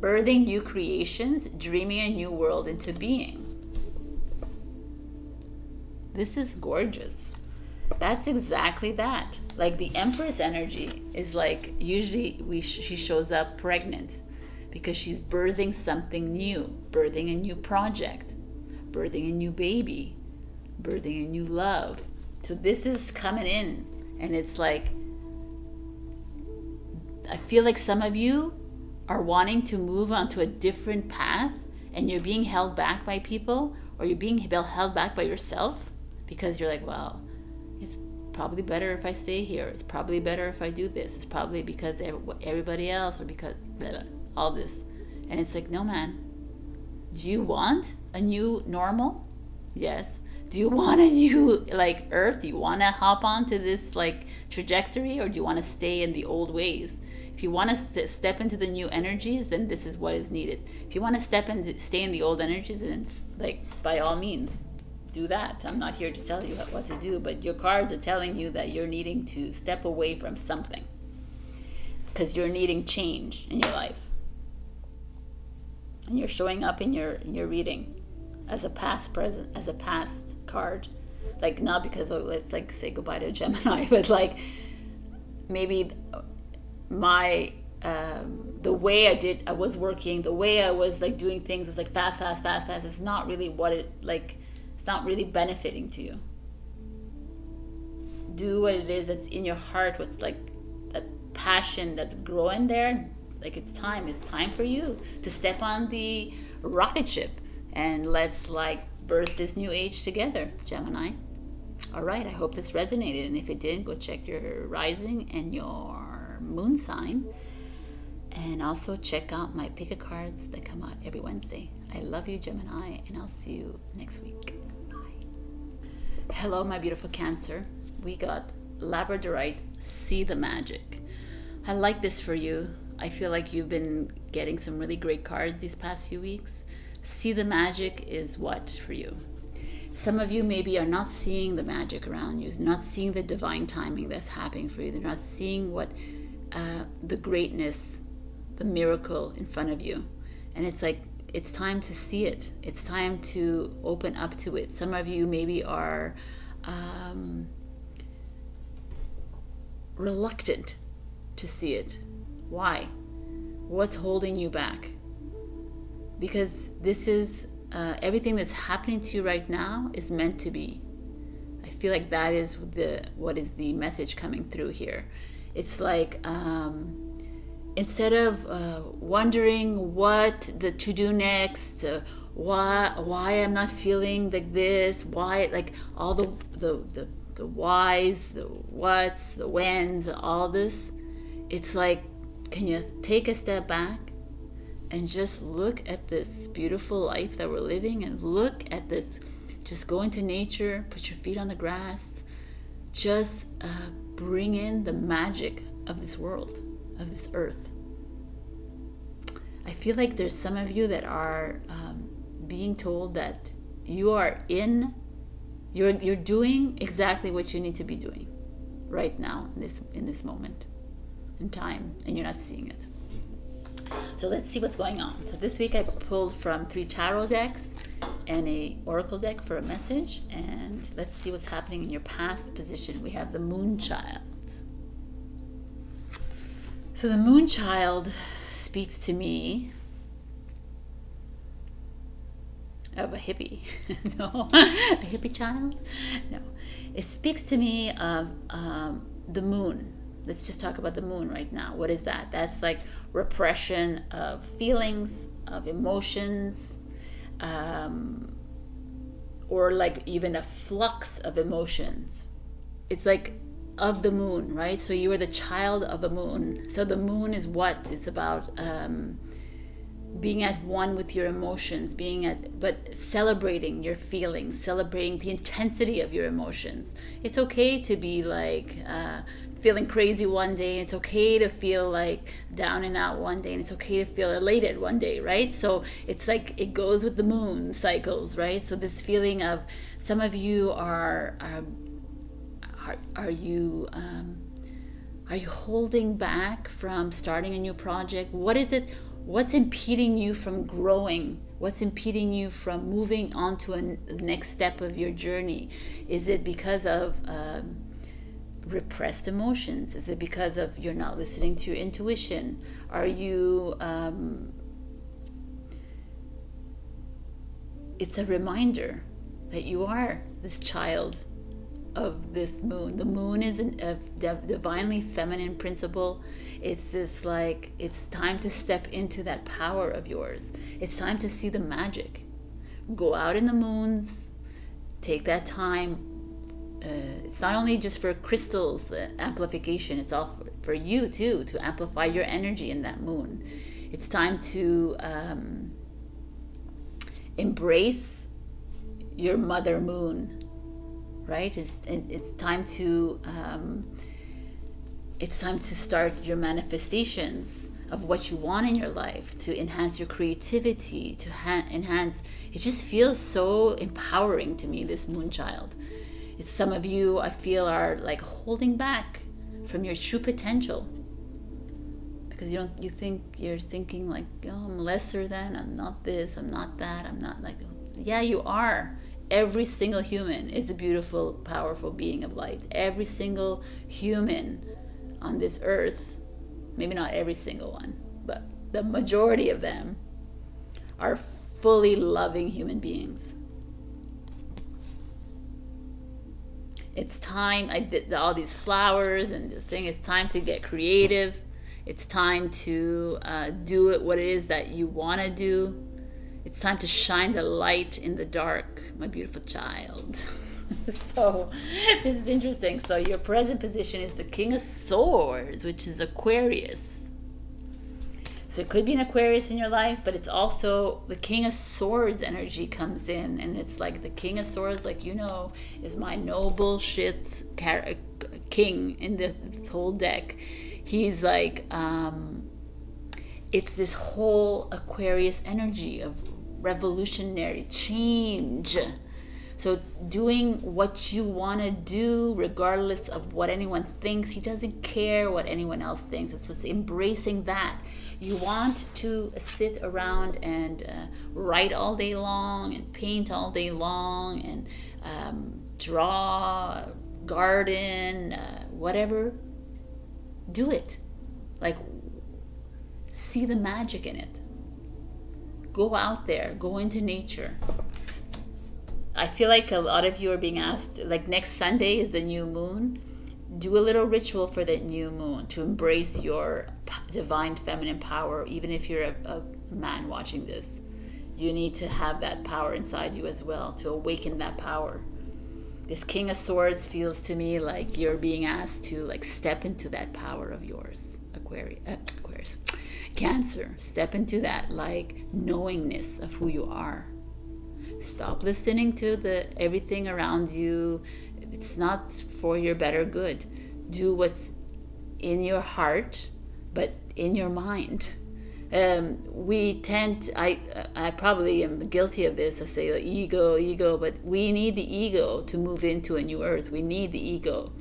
birthing new creations, dreaming a new world into being. This is gorgeous. That's exactly that. Like the Empress energy is like, usually she shows up pregnant because she's birthing something new, birthing a new project, birthing a new baby, birthing a new love. So this is coming in, and it's like, I feel like some of you are wanting to move onto a different path, and you're being held back by people, or you're being held back by yourself, because you're like, well, it's probably better if I stay here. It's probably better if I do this. It's probably because everybody else, or because all this. And it's like, no, man. Do you want a new normal? Yes. Do you want a new earth? Do you want to hop onto this trajectory, or do you want to stay in the old ways? If you want to step into the new energies, then this is what is needed. If you want to stay in the old energies, then by all means, do that. I'm not here to tell you what to do, but your cards are telling you that you're needing to step away from something because you're needing change in your life, and you're showing up in your reading as a past card, not because let's say goodbye to Gemini, but maybe my the way I was working, the way I was doing things was fast. It's not really what it it's not really benefiting to you. Do what it is that's in your heart, what's that passion that's growing there, like it's time for you to step on the rocket ship, and let's like birth this new age together, Gemini. All right, I hope this resonated, and if it didn't, go check your rising and your moon sign, and also check out my pick a cards that come out every Wednesday. I love you, Gemini, and I'll see you next week. Bye. Hello, my beautiful Cancer. We got Labradorite, See the Magic. I like this for you. I feel like you've been getting some really great cards these past few weeks. See the magic is what for you? Some of you maybe are not seeing the magic around you, not seeing the divine timing that's happening for you. They're not seeing what the greatness, the miracle in front of you. And it's like, it's time to see it. It's time to open up to it. Some of you maybe are reluctant to see it. Why? What's holding you back? Because this is everything that's happening to you right now is meant to be. I feel like that is what is the message coming through here. It's like instead of wondering what to do next, why I'm not feeling like this, why, like all the whys, the whats, the whens, all this, it's like, can you take a step back and just look at this beautiful life that we're living, and look at this, just go into nature, put your feet on the grass, just bring in the magic of this world, of this earth. I feel like there's some of you that are being told that you are you're doing exactly what you need to be doing right now in this moment in time, and you're not seeing it. So let's see what's going on. So this week I pulled from 3 tarot decks and a oracle deck for a message, and let's see what's happening in your past position. We have the Moonchild. So the Moonchild speaks to me of a hippie. No, a hippie child? No. It speaks to me of the moon. Let's just talk about the moon right now. What is that? That's like repression of feelings, of emotions, or like even a flux of emotions. It's like of the moon, right? So you are the child of the moon. So the moon is what? It's about being at one with your emotions, but celebrating your feelings, celebrating the intensity of your emotions. It's okay to be like feeling crazy one day, and it's okay to feel like down and out one day, and it's okay to feel elated one day, right? So it's like it goes with the moon cycles, right? So this feeling of, some of you are you holding back from starting a new project? What is it? What's impeding you from growing? What's impeding you from moving on to the next step of your journey? Is it because of repressed emotions? Is it because of you're not listening to your intuition? Are you it's a reminder that you are this child of this moon. The moon is a divinely feminine principle. It's just like, it's time to step into that power of yours. It's time to see the magic. Go out in the moons, take that time. It's not only just for crystals amplification, it's all for you too, to amplify your energy in that moon. It's time to embrace your mother moon, right? It's time to start your manifestations of what you want in your life, to enhance your creativity, to enhance. It just feels so empowering to me, this Moonchild. It's some of you, I feel, are like holding back from your true potential because you're thinking like, oh, I'm lesser than, I'm not this, I'm not that, I'm not like. Yeah, you are. Every single human is a beautiful, powerful being of light. Every single human on this earth, maybe not every single one, but the majority of them are fully loving human beings. It's time. I did all these flowers and this thing. It's time to get creative. It's time to do it what it is that you want to do. It's time to shine the light in the dark, my beautiful child. So this is interesting. So your present position is the King of Swords, which is Aquarius. So it could be an Aquarius in your life, but it's also the King of Swords energy comes in, and it's like the King of Swords, like, you know, is my no bullshit king in this whole deck. He's like, it's this whole Aquarius energy of revolutionary change. So doing what you want to do regardless of what anyone thinks. He doesn't care what anyone else thinks. It's embracing that. You want to sit around and write all day long and paint all day long and draw, garden, whatever. Do it. Like, see the magic in it. Go out there. Go into nature. I feel like a lot of you are being asked, like next Sunday is the new moon. Do a little ritual for the new moon to embrace your divine feminine power. Even if you're a man watching this, you need to have that power inside you as well to awaken that power. This King of Swords feels to me like you're being asked to like step into that power of yours. Aquarius, Cancer, step into that like knowingness of who you are. Stop listening to everything around you. It's not for your better good. Do what's in your heart, but in your mind. We tend, I probably am guilty of this. I say like, ego, but we need the ego to move into a new earth. We need the ego.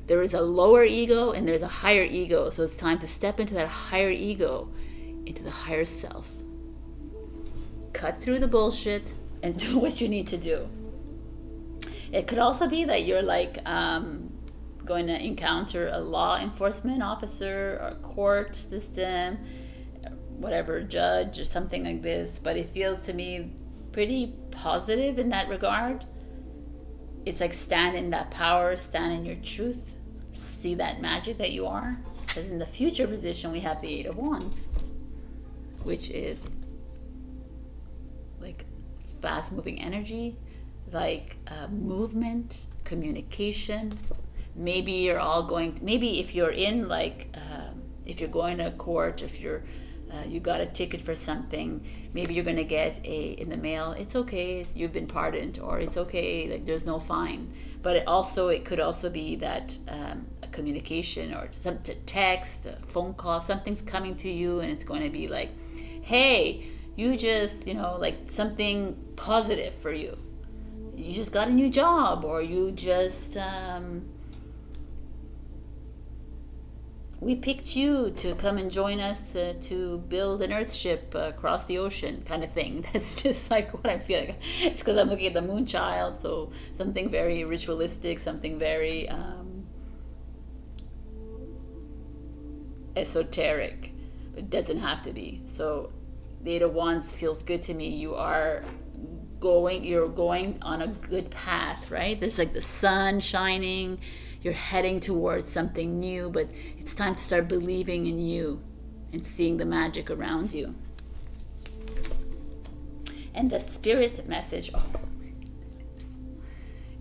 There is a lower ego and there's a higher ego. So it's time to step into that higher ego, into the higher self. Cut through the bullshit and do what you need to do. It could also be that you're like going to encounter a law enforcement officer or court system, whatever, judge or something like this. But it feels to me pretty positive in that regard. It's like stand in that power, stand in your truth, see that magic that you are. Because in the future position we have the Eight of Wands, which is like fast moving energy, like movement, communication. Maybe you're all going, maybe if you're in like, if you're going to court, if you're, you got a ticket for something, maybe you're going to get in the mail, it's okay, you've been pardoned, or it's okay, like there's no fine. But it could also be that a communication or some text, a phone call, something's coming to you and it's going to be like, hey, you just, like something positive for you. You just got a new job, or you just, we picked you to come and join us to build an earthship across the ocean, kind of thing. That's just like what I feel like. It's because I'm looking at the Moonchild, so something very ritualistic, something very esoteric. It doesn't have to be. So the Eight of Wands feels good to me. You're going on a good path, right? There's like the sun shining, you're heading towards something new, but it's time to start believing in you and seeing the magic around you. And the spirit message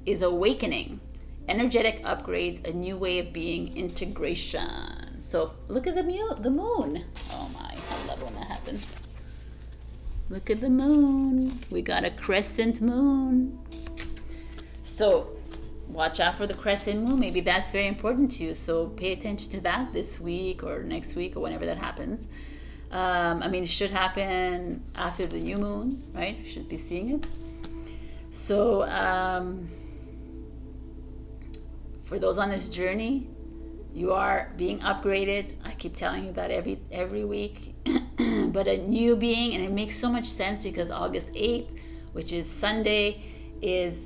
is awakening, energetic upgrades, a new way of being, integration. So look at the moon. Oh my, I love when that happens. Look at the moon. We got a crescent moon. So watch out for the crescent moon. Maybe that's very important to you. So pay attention to that this week or next week or whenever that happens. It should happen after the new moon, right? You should be seeing it. So for those on this journey, you are being upgraded. I keep telling you that every week. But a new being, and it makes so much sense because August 8th, which is Sunday, August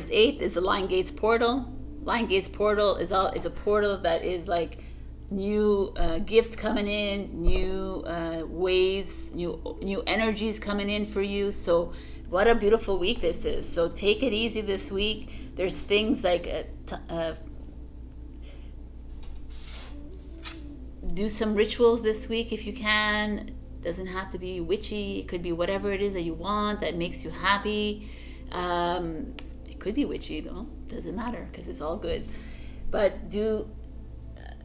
8th is the Lion Gates portal. Lion Gates portal is a portal that is like new gifts coming in, new ways, new energies coming in for you. So what a beautiful week this is. So take it easy this week. There's things like do some rituals this week if you can. Doesn't have to be witchy. It could be whatever it is that you want that makes you happy. It could be witchy though. Doesn't matter because it's all good. But do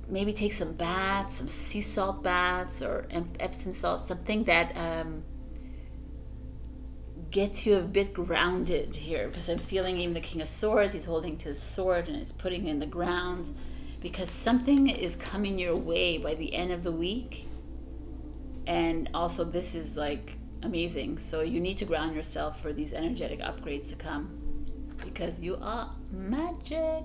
maybe take some baths, some sea salt baths or Epsom salt, something that gets you a bit grounded here, because I'm feeling even the King of Swords, he's holding to his sword and is putting it in the ground, because something is coming your way by the end of the week. And also this is like amazing, so you need to ground yourself for these energetic upgrades to come, because you are magic.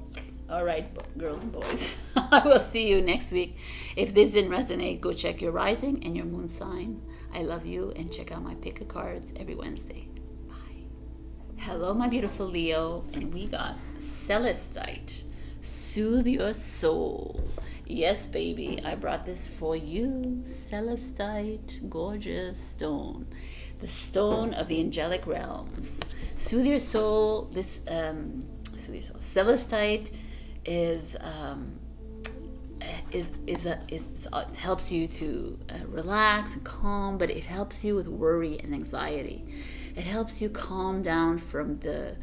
All right, girls and boys, I will see you next week. If this didn't resonate, go check your rising and your moon sign. I love you, and check out my pick of cards every Wednesday. Bye. Hello, my beautiful Leo, and we got Celestite. Soothe your soul. Yes, baby, I brought this for you. Celestite, gorgeous stone. The stone of the angelic realms. Soothe your soul. This soothe your soul. Celestite is it helps you to relax and calm, but it helps you with worry and anxiety. It helps you calm down from the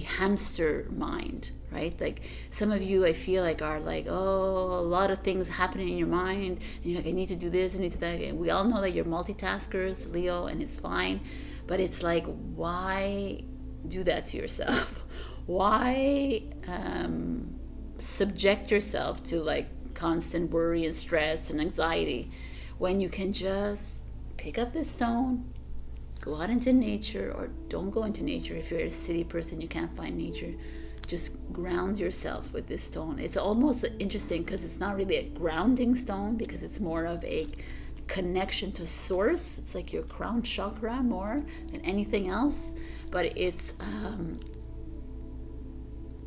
hamster mind, right? Like some of you, I feel like, are like, oh, a lot of things happening in your mind, and you're like, I need to do this, I need to do that. And we all know that you're multitaskers, Leo, and it's fine, but it's like, why do that to yourself? Why subject yourself to like constant worry and stress and anxiety when you can just pick up the stone, go out into nature, or don't go into nature if you're a city person, you can't find nature. Just ground yourself with this stone. It's almost interesting because it's not really a grounding stone, because it's more of a connection to source. It's like your crown chakra more than anything else, but it's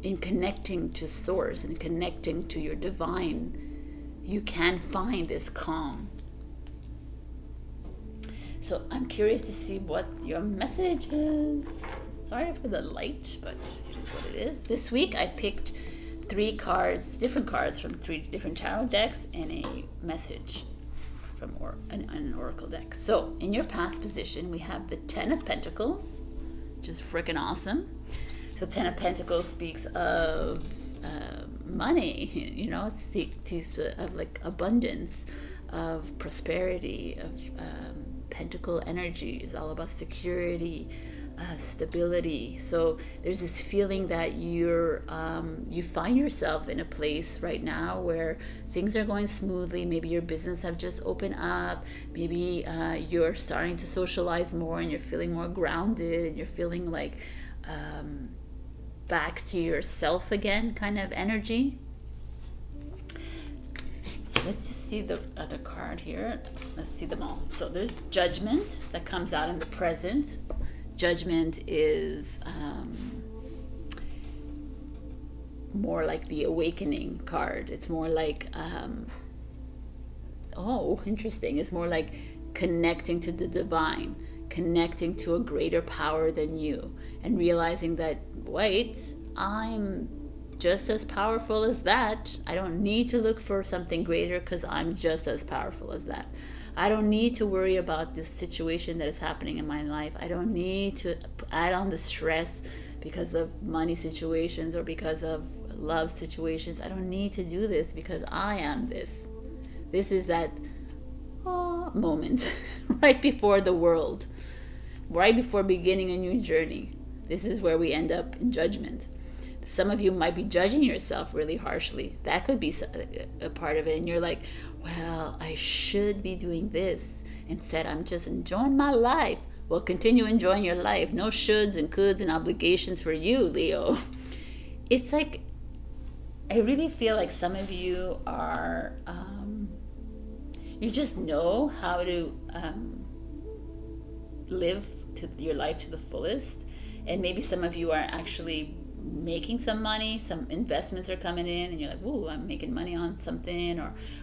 in connecting to source and connecting to your divine, you can find this calm. So I'm curious to see what your message is. Sorry for the light, but it is what it is. This week I picked 3 cards, different cards from 3 different tarot decks, and a message from an oracle deck. So in your past position, we have the 10 of Pentacles, which is freaking awesome. So 10 of Pentacles speaks of money, you know, it speaks of like abundance, of prosperity, of Pentacle energy is all about security, stability. So there's this feeling that you find yourself in a place right now where things are going smoothly. Maybe your business have just opened up. Maybe you're starting to socialize more, and you're feeling more grounded, and you're feeling like back to yourself again kind of energy. So let's just see the other card here. Let's see them all. So there's Judgment that comes out in the present. Judgment is more like the awakening card. It's more like, oh, interesting. It's more like connecting to the divine, connecting to a greater power than you, and realizing that, wait, I'm just as powerful as that. I don't need to look for something greater, because I'm just as powerful as that. I don't need to worry about this situation that is happening in my life. I don't need to add on the stress because of money situations or because of love situations. I don't need to do this, because I am this. This is that moment right before the world, right before beginning a new journey. This is where we end up in judgment. Some of you might be judging yourself really harshly. That could be a part of it. And you're like, well, I should be doing this. Instead, I'm just enjoying my life. Well, continue enjoying your life. No shoulds and coulds and obligations for you, Leo. It's like, I really feel like some of you are, you just know how to live your life to the fullest. And maybe some of you are actually making some money, some investments are coming in, and you're like, ooh, I'm making money on something,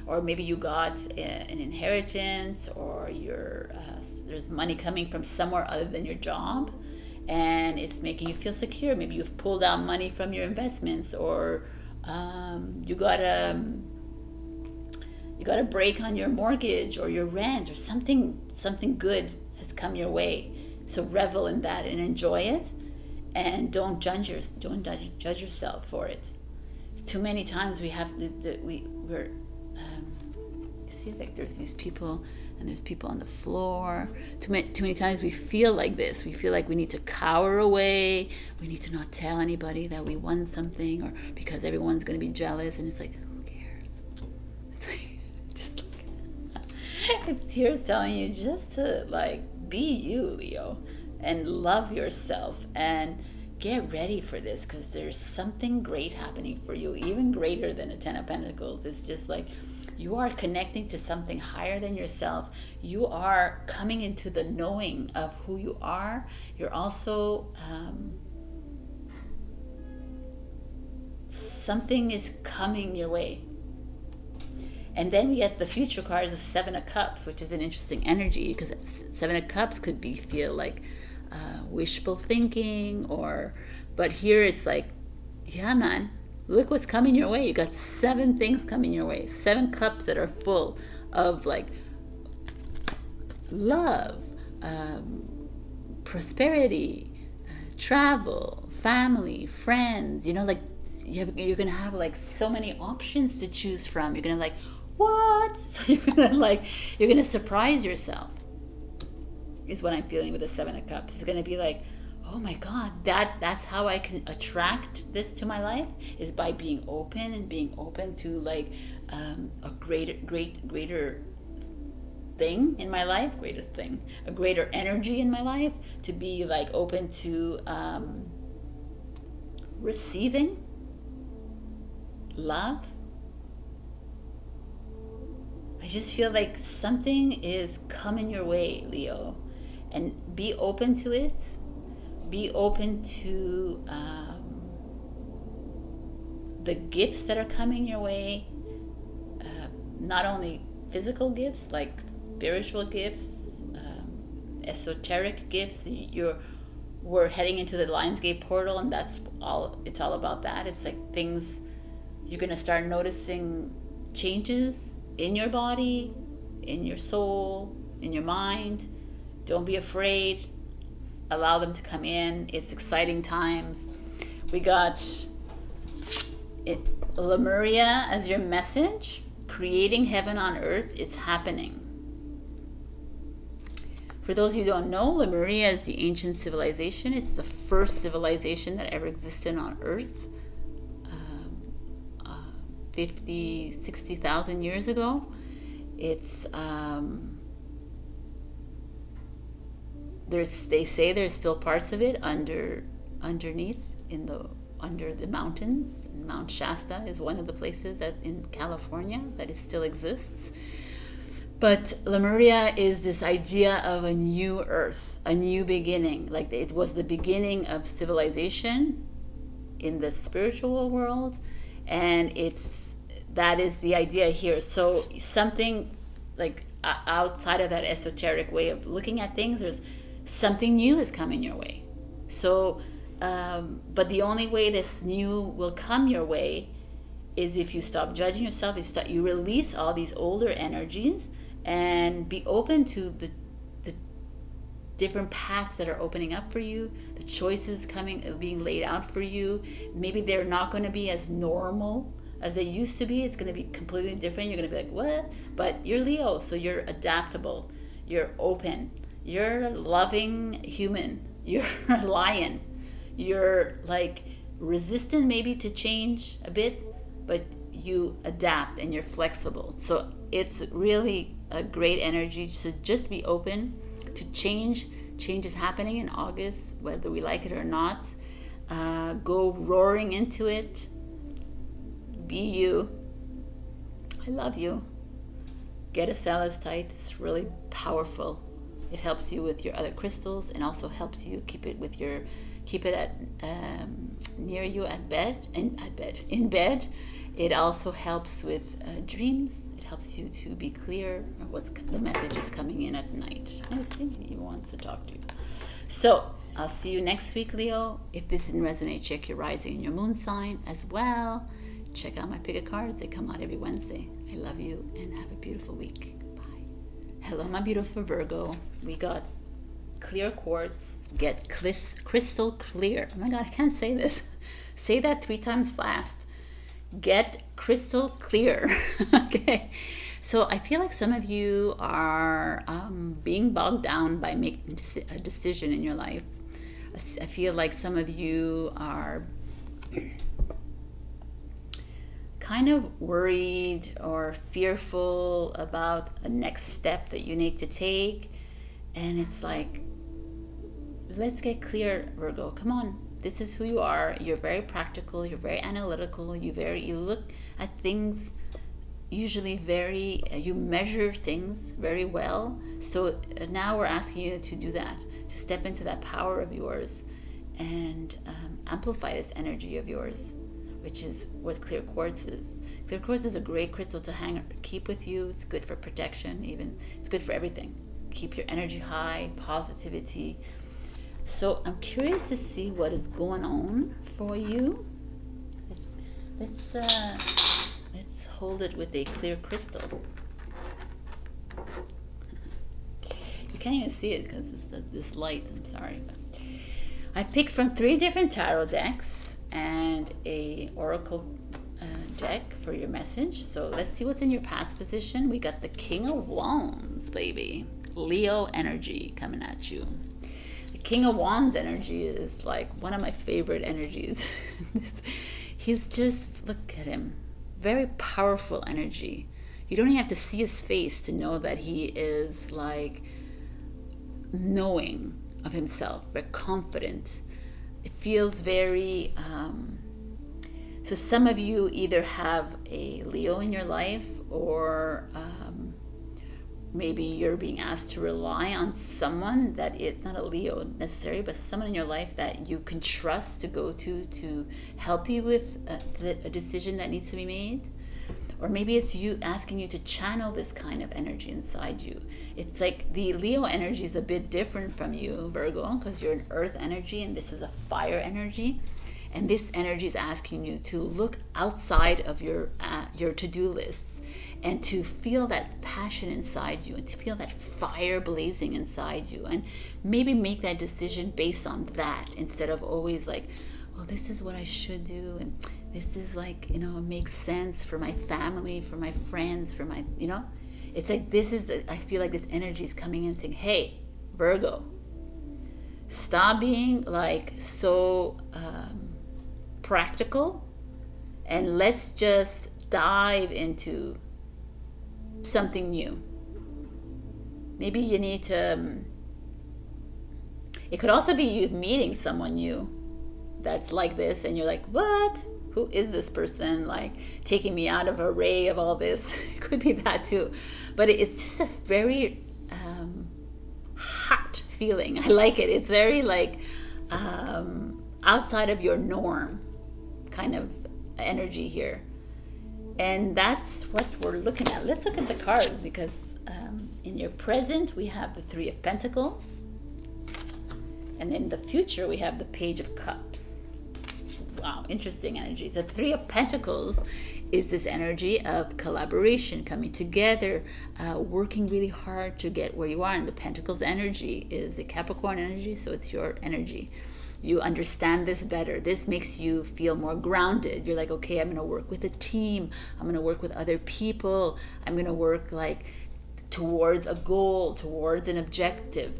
or maybe you got an inheritance, or there's money coming from somewhere other than your job, and it's making you feel secure. Maybe you've pulled out money from your investments, or you got a break on your mortgage or your rent, or something good has come your way. So revel in that and enjoy it, and don't judge yourself for it. Too many times we have we're see, like, there's these people and there's people on the floor. Too many times we feel like this. We feel like we need to cower away. We need to not tell anybody that we won something, or because everyone's going to be jealous. And it's like, who cares? It's like, just like, it's here telling you just to, like, be you, Leo, and love yourself and get ready for this, because there's something great happening for you, even greater than a 10 of Pentacles. It's just like you are connecting to something higher than yourself. You are coming into the knowing of who you are. You're also something is coming your way. And then we get the future card is the Seven of Cups, which is an interesting energy, because Seven of Cups could feel like wishful thinking, but here it's like, yeah, man, look what's coming your way. You got 7 things coming your way, 7 cups that are full of, like, love, prosperity, travel, family, friends. You know, like, you're gonna have, like, so many options to choose from. You're gonna, like, what? So you're gonna surprise yourself, is what I'm feeling with the Seven of Cups. It's gonna be like, oh my God, that's how I can attract this to my life, is by being open, and being open to, like, a greater thing in my life, a greater energy in my life, to be, like, open to receiving love. I just feel like something is coming your way, Leo, and be open to it. Be open to the gifts that are coming your way, not only physical gifts, like spiritual gifts, esoteric gifts. We're heading into the Lionsgate portal, and that's all. It's all about that. It's like things, you're gonna start noticing changes in your body, in your soul, in your mind. Don't be afraid. Allow them to come in. It's exciting times. We got Lemuria as your message. Creating heaven on earth. It's happening. For those of you who don't know, Lemuria is the ancient civilization. It's the first civilization that ever existed on earth. 50, 60,000 years ago. It's they say there's still parts of it underneath under the mountains. Mount Shasta is one of the places that in California that it still exists. But Lemuria is this idea of a new earth, a new beginning. Like, it was the beginning of civilization in the spiritual world, and that is the idea here. So something like outside of that esoteric way of looking at things, there's something new is coming your way. So, but the only way this new will come your way is if you stop judging yourself, you release all these older energies, and be open to the different paths that are opening up for you, the choices being laid out for you. Maybe they're not going to be as normal as they used to be. It's going to be completely different. You're going to be like, what? But you're Leo, so you're adaptable. You're open. You're a loving human. You're a lion. You're, like, resistant maybe to change a bit, but you adapt and you're flexible. So it's really a great energy. So just be open to change. Change is happening in August, whether we like it or not. Go roaring into it. Be you. I love you. Get a Salz tight. It's really powerful. It helps you with your other crystals, and also helps you keep it at near you at bed, in bed. It also helps with dreams. It helps you to be clear of what's the message is coming in at night. I think he wants to talk to you. So I'll see you next week, Leo. If this didn't resonate, check your rising and your moon sign as well. Check out my pick of cards. They come out every Wednesday. I love you and have a beautiful week. Bye. Hello, my beautiful Virgo. We got clear quartz. Get crystal clear. Oh my God, I can't say this. Say that 3 times fast. Get crystal clear. Okay. So I feel like some of you are being bogged down by making a decision in your life. I feel like some of you are kind of worried or fearful about a next step that you need to take. And it's like, let's get clear, Virgo. Come on. This is who you are. You're very practical. You're very analytical. You look at things usually you measure things very well. So now we're asking you to do that, to step into that power of yours and amplify this energy of yours, which is what clear quartz is. Clear quartz is a great crystal to keep with you. It's good for protection, it's good for everything. Keep your energy high, positivity. So I'm curious to see what is going on for you. Let's hold it with a clear crystal. You can't even see it because it's this light. I'm sorry. I picked from 3 different tarot decks and a oracle deck for your message. So let's see what's in your past position. We got the King of Wands, baby. Leo energy coming at you. The King of Wands energy is like one of my favorite energies. He's just, look at him. Very powerful energy. You don't even have to see his face to know that he is like knowing of himself, very confident. It feels very so some of you either have a Leo in your life, or maybe you're being asked to rely on someone that it's not a Leo necessarily, but someone in your life that you can trust to go to help you with a decision that needs to be made. Or maybe it's you asking you to channel this kind of energy inside you. It's like the Leo energy is a bit different from you, Virgo, because you're an earth energy and this is a fire energy. And this energy is asking you to look outside of your to-do lists and to feel that passion inside you and to feel that fire blazing inside you, and maybe make that decision based on that instead of always like, well, this is what I should do, and this is like, it makes sense for my family, for my friends, for my, it's like I feel like this energy is coming in saying, hey, Virgo, stop being like so practical, and let's just dive into something new. Maybe you need to, it could also be you meeting someone new that's like this, and you're like, what? Who is this person? Like taking me out of an array of all this. It could be that too. But it's just a very hot feeling. I like it. It's very like outside of your norm kind of energy here. And that's what we're looking at. Let's look at the cards, because in your present we have the 3 of Pentacles, and in the future we have the Page of Cups. Wow, interesting energy. The 3 of Pentacles is this energy of collaboration, coming together, working really hard to get where you are. And the Pentacles energy is the Capricorn energy, so it's your energy. You understand this better. This makes you feel more grounded. You're like, okay, I'm going to work with a team. I'm going to work with other people. I'm going to work like towards a goal, towards an objective.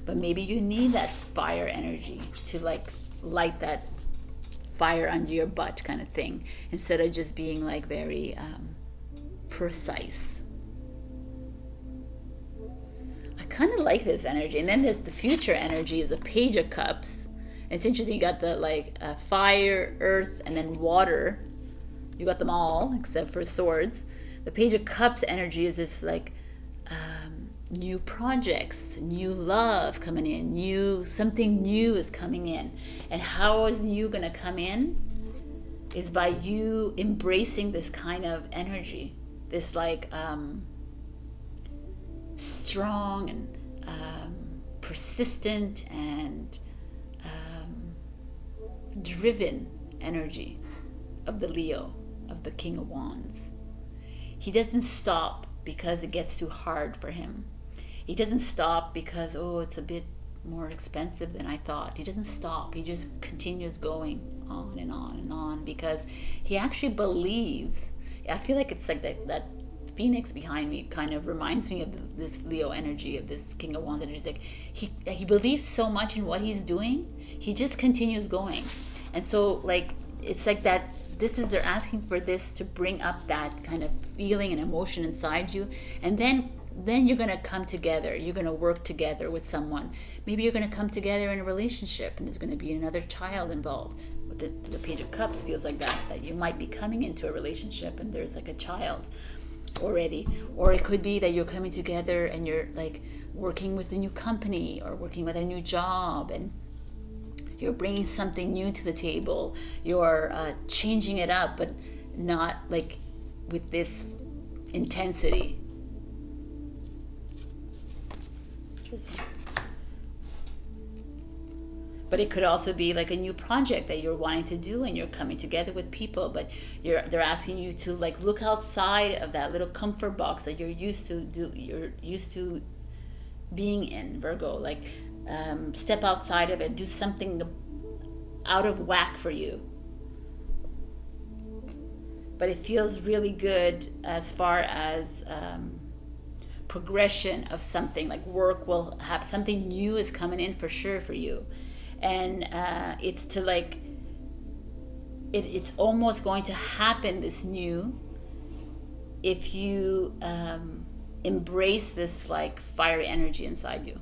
But maybe you need that fire energy to like light that fire under your butt kind of thing, instead of just being like very precise. I kind of like this energy. And then there's the future energy, is a Page of Cups. And it's interesting, you got the like fire, earth, and then water. You got them all except for swords. The Page of Cups energy is this like new projects, new love coming in, something new is coming in. And how is new gonna come in? Is by you embracing this kind of energy, this like strong and persistent and driven energy of the Leo, of the King of Wands. He doesn't stop because it gets too hard for him. He doesn't stop because, oh, it's a bit more expensive than I thought. He doesn't stop. He just continues going on and on and on, because he actually believes. I feel like it's like that phoenix behind me kind of reminds me of this Leo energy, of this King of Wands energy. It's like he believes so much in what he's doing, he just continues going. And so like it's like that, they're asking for this to bring up that kind of feeling and emotion inside you. And then you're going to come together. You're going to work together with someone. Maybe you're going to come together in a relationship, and there's going to be another child involved. The Page of Cups feels like that you might be coming into a relationship and there's like a child already. Or it could be that you're coming together and you're like working with a new company or working with a new job, and you're bringing something new to the table. You're changing it up, but not like with this intensity. But it could also be like a new project that you're wanting to do, and you're coming together with people, but they're asking you to like look outside of that little comfort box that you're used to being in, Virgo. Like step outside of it, do something out of whack for you. But it feels really good as far as progression of something, like work will have something new is coming in for sure for you. And it's to like it's almost going to happen, this new, if you embrace this like fiery energy inside you.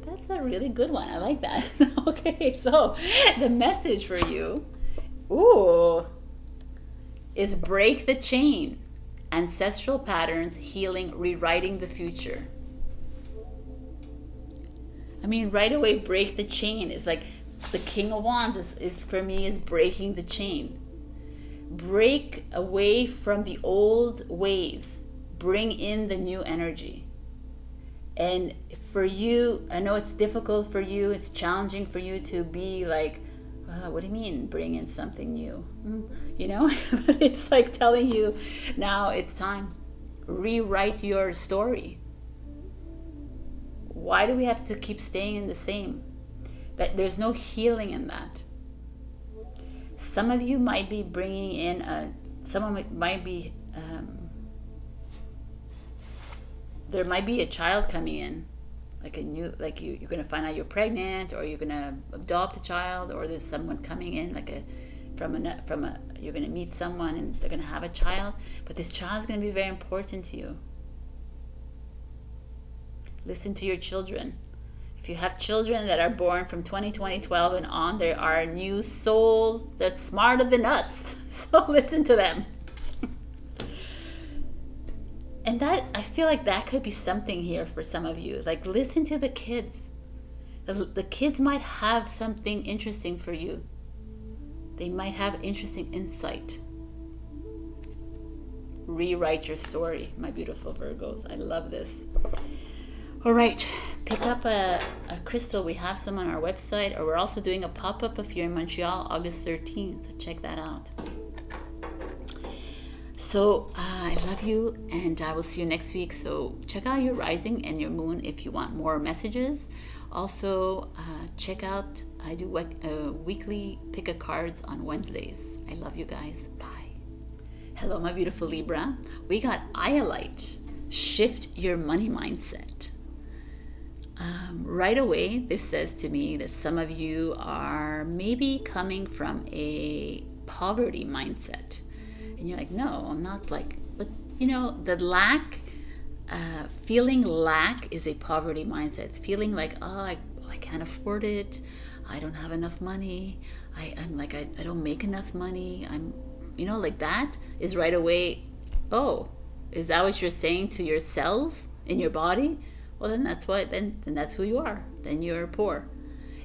That's a really good one. I like that. Okay, so the message for you is break the chain. Ancestral patterns, healing, rewriting the future. I mean, right away, break the chain is like the King of Wands is for me is breaking the chain. Break away from the old ways. Bring in the new energy. And for you, I know it's difficult for you, it's challenging for you to be like, what do you mean bring in something new? You know, it's like telling you now it's time. Rewrite your story. Why do we have to keep staying in the same? That there's no healing in that. Some of you might be bringing in someone might be there might be a child coming in, like a new, like you're going to find out you're pregnant, or you're going to adopt a child, or there's someone coming in like you're going to meet someone and they're going to have a child, but this child is going to be very important to you. Listen to your children. If you have children that are born from 2012 and on, they are a new soul that's smarter than us. So listen to them. And that, I feel like that could be something here for some of you. Like, listen to the kids. The kids might have something interesting for you. They might have interesting insight. Rewrite your story, my beautiful Virgos. I love this. All right, pick up a crystal. We have some on our website, or we're also doing a pop-up if you're in Montreal, August 13th. So check that out. So I love you, and I will see you next week. So check out your rising and your moon if you want more messages. Also, check out, I do weekly pick-a-cards on Wednesdays. I love you guys. Bye. Hello, my beautiful Libra. We got Iolite. Shift your money mindset. Right away, this says to me that some of you are maybe coming from a poverty mindset. And you're like, no, I'm not like, but you know, the lack, feeling lack is a poverty mindset. Feeling like, oh, I can't afford it. I don't have enough money. I'm like, I don't make enough money. Like that is right away, oh, is that what you're saying to yourselves? in your body, well, then that's why, then that's who you are. Then you're poor.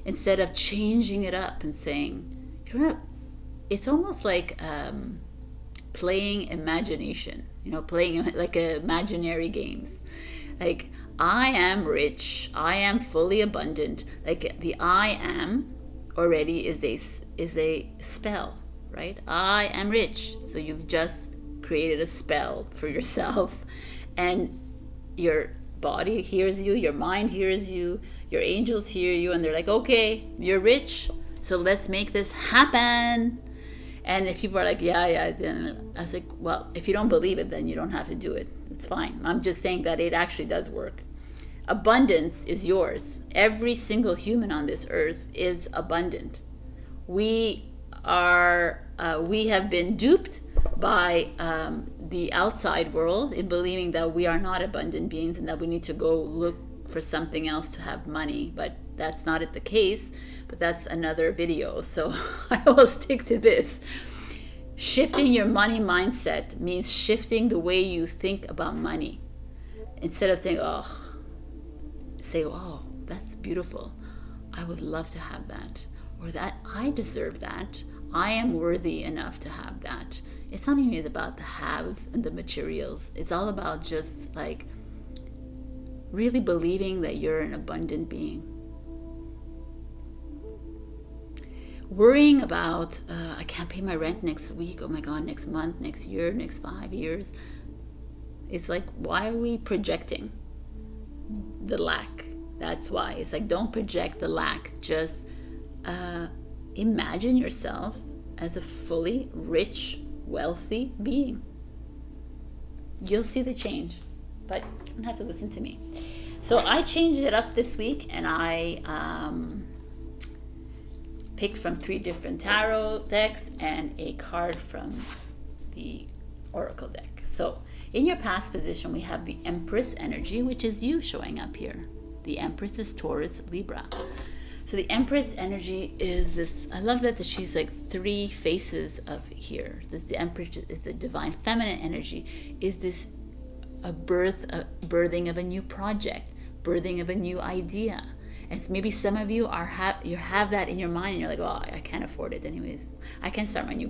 Instead of changing it up and saying, you're not, it's almost like playing imagination, playing like imaginary games. Like, I am rich, I am fully abundant. Like, the I am already is a spell, right? I am rich. So you've just created a spell for yourself, and your body hears you, your mind hears you, your angels hear you, and they're like, okay, you're rich, so let's make this happen. And if people are like, yeah, then I was like, well, if you don't believe it, then you don't have to do it. It's fine. I'm just saying that it actually does work. Abundance is yours. Every single human on this earth is abundant. We have been duped by the outside world in believing that we are not abundant beings and that we need to go look for something else to have money, but that's not the case. But that's another video, so I will stick to this. Shifting your money mindset means shifting the way you think about money. Instead of saying, say, oh, that's beautiful, I would love to have that, or that I deserve that, I am worthy enough to have that. It's not even about the haves and the materials. It's all about just like really believing that you're an abundant being. Worrying about, I can't pay my rent next week, oh my God, next month, next year, next 5 years. It's like, why are we projecting the lack? That's why. It's like, don't project the lack. Just imagine yourself as a fully rich, wealthy being. You'll see the change, but you don't have to listen to me. So I changed it up this week, and I picked from 3 different tarot decks and a card from the oracle deck. So in your past position, we have the Empress energy, which is you showing up here. The Empress is Taurus, Libra. So the Empress energy is this, I love that she's like 3 faces of here. The Empress is the divine feminine energy, is this a birthing of a new project, birthing of a new idea. And so maybe some of you have that in your mind, and you're like, well, I can't afford it anyways. I can't start a new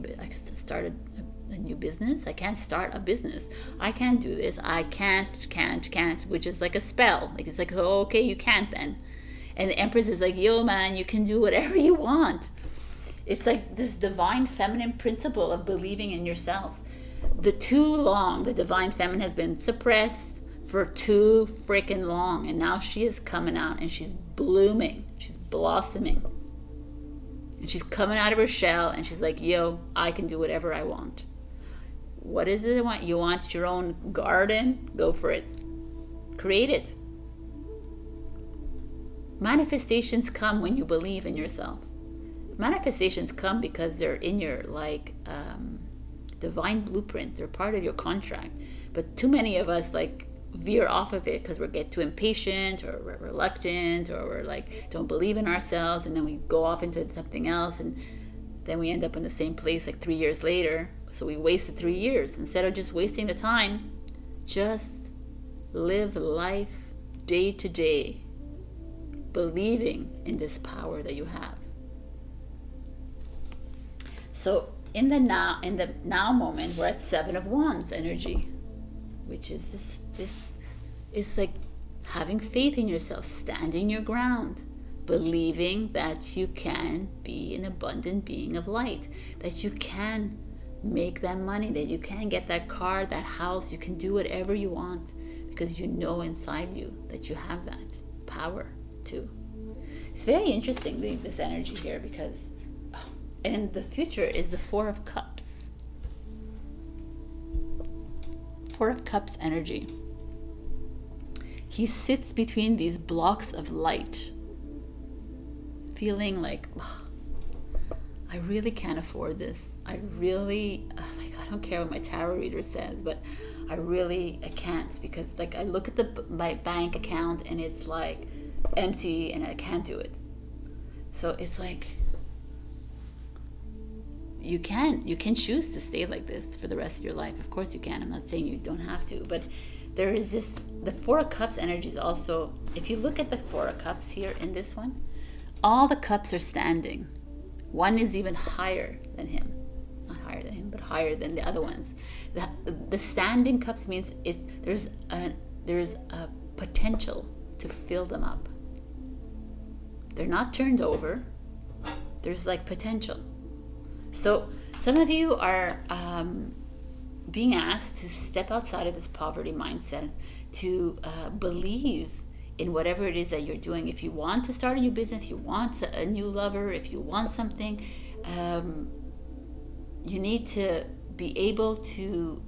business. I can't start a business. I can't do this. I can't, which is like a spell. Like, it's like, oh, okay, you can't then. And the Empress is like, yo, man, you can do whatever you want. It's like this divine feminine principle of believing in yourself. The divine feminine has been suppressed for too freaking long, and now she is coming out and she's blooming, she's blossoming, and she's coming out of her shell, and she's like, yo, I can do whatever I want. What is it you want your own garden? Go for it. Create it. Manifestations come when you believe in yourself. Manifestations come because they're in your divine blueprint. They're part of your contract. But too many of us veer off of it because we get too impatient, or we're reluctant, or we're like, don't believe in ourselves, and then we go off into something else, and then we end up in the same place 3 years later. So we wasted 3 years. Instead of just wasting the time, just live life day to day, believing in this power that you have. So in the now moment, we're at 7 of Wands energy, which is this is like having faith in yourself, standing your ground, believing that you can be an abundant being of light, that you can make that money, that you can get that car, that house, you can do whatever you want, because you know inside you that you have that power too. It's very interesting, this energy here, because and the future is the 4 of Cups. 4 of Cups energy. He sits between these blocks of light, feeling like, oh, I really can't afford this. I I don't care what my tarot reader says, but I can't, because I look at my bank account and it's empty, and I can't do it. So it's like, you can choose to stay like this for the rest of your life. Of course you can. I'm not saying you don't have to, but there is this, the Four of Cups energy is also, if you look at the Four of Cups here in this one, all the cups are standing. One is even higher than him. Not higher than him, but higher than the other ones. The standing cups means there's a potential to fill them up. They're not turned over. There's like potential. So some of you are being asked to step outside of this poverty mindset, to believe in whatever it is that you're doing. If you want to start a new business, if you want a new lover, if you want something, you need to be able to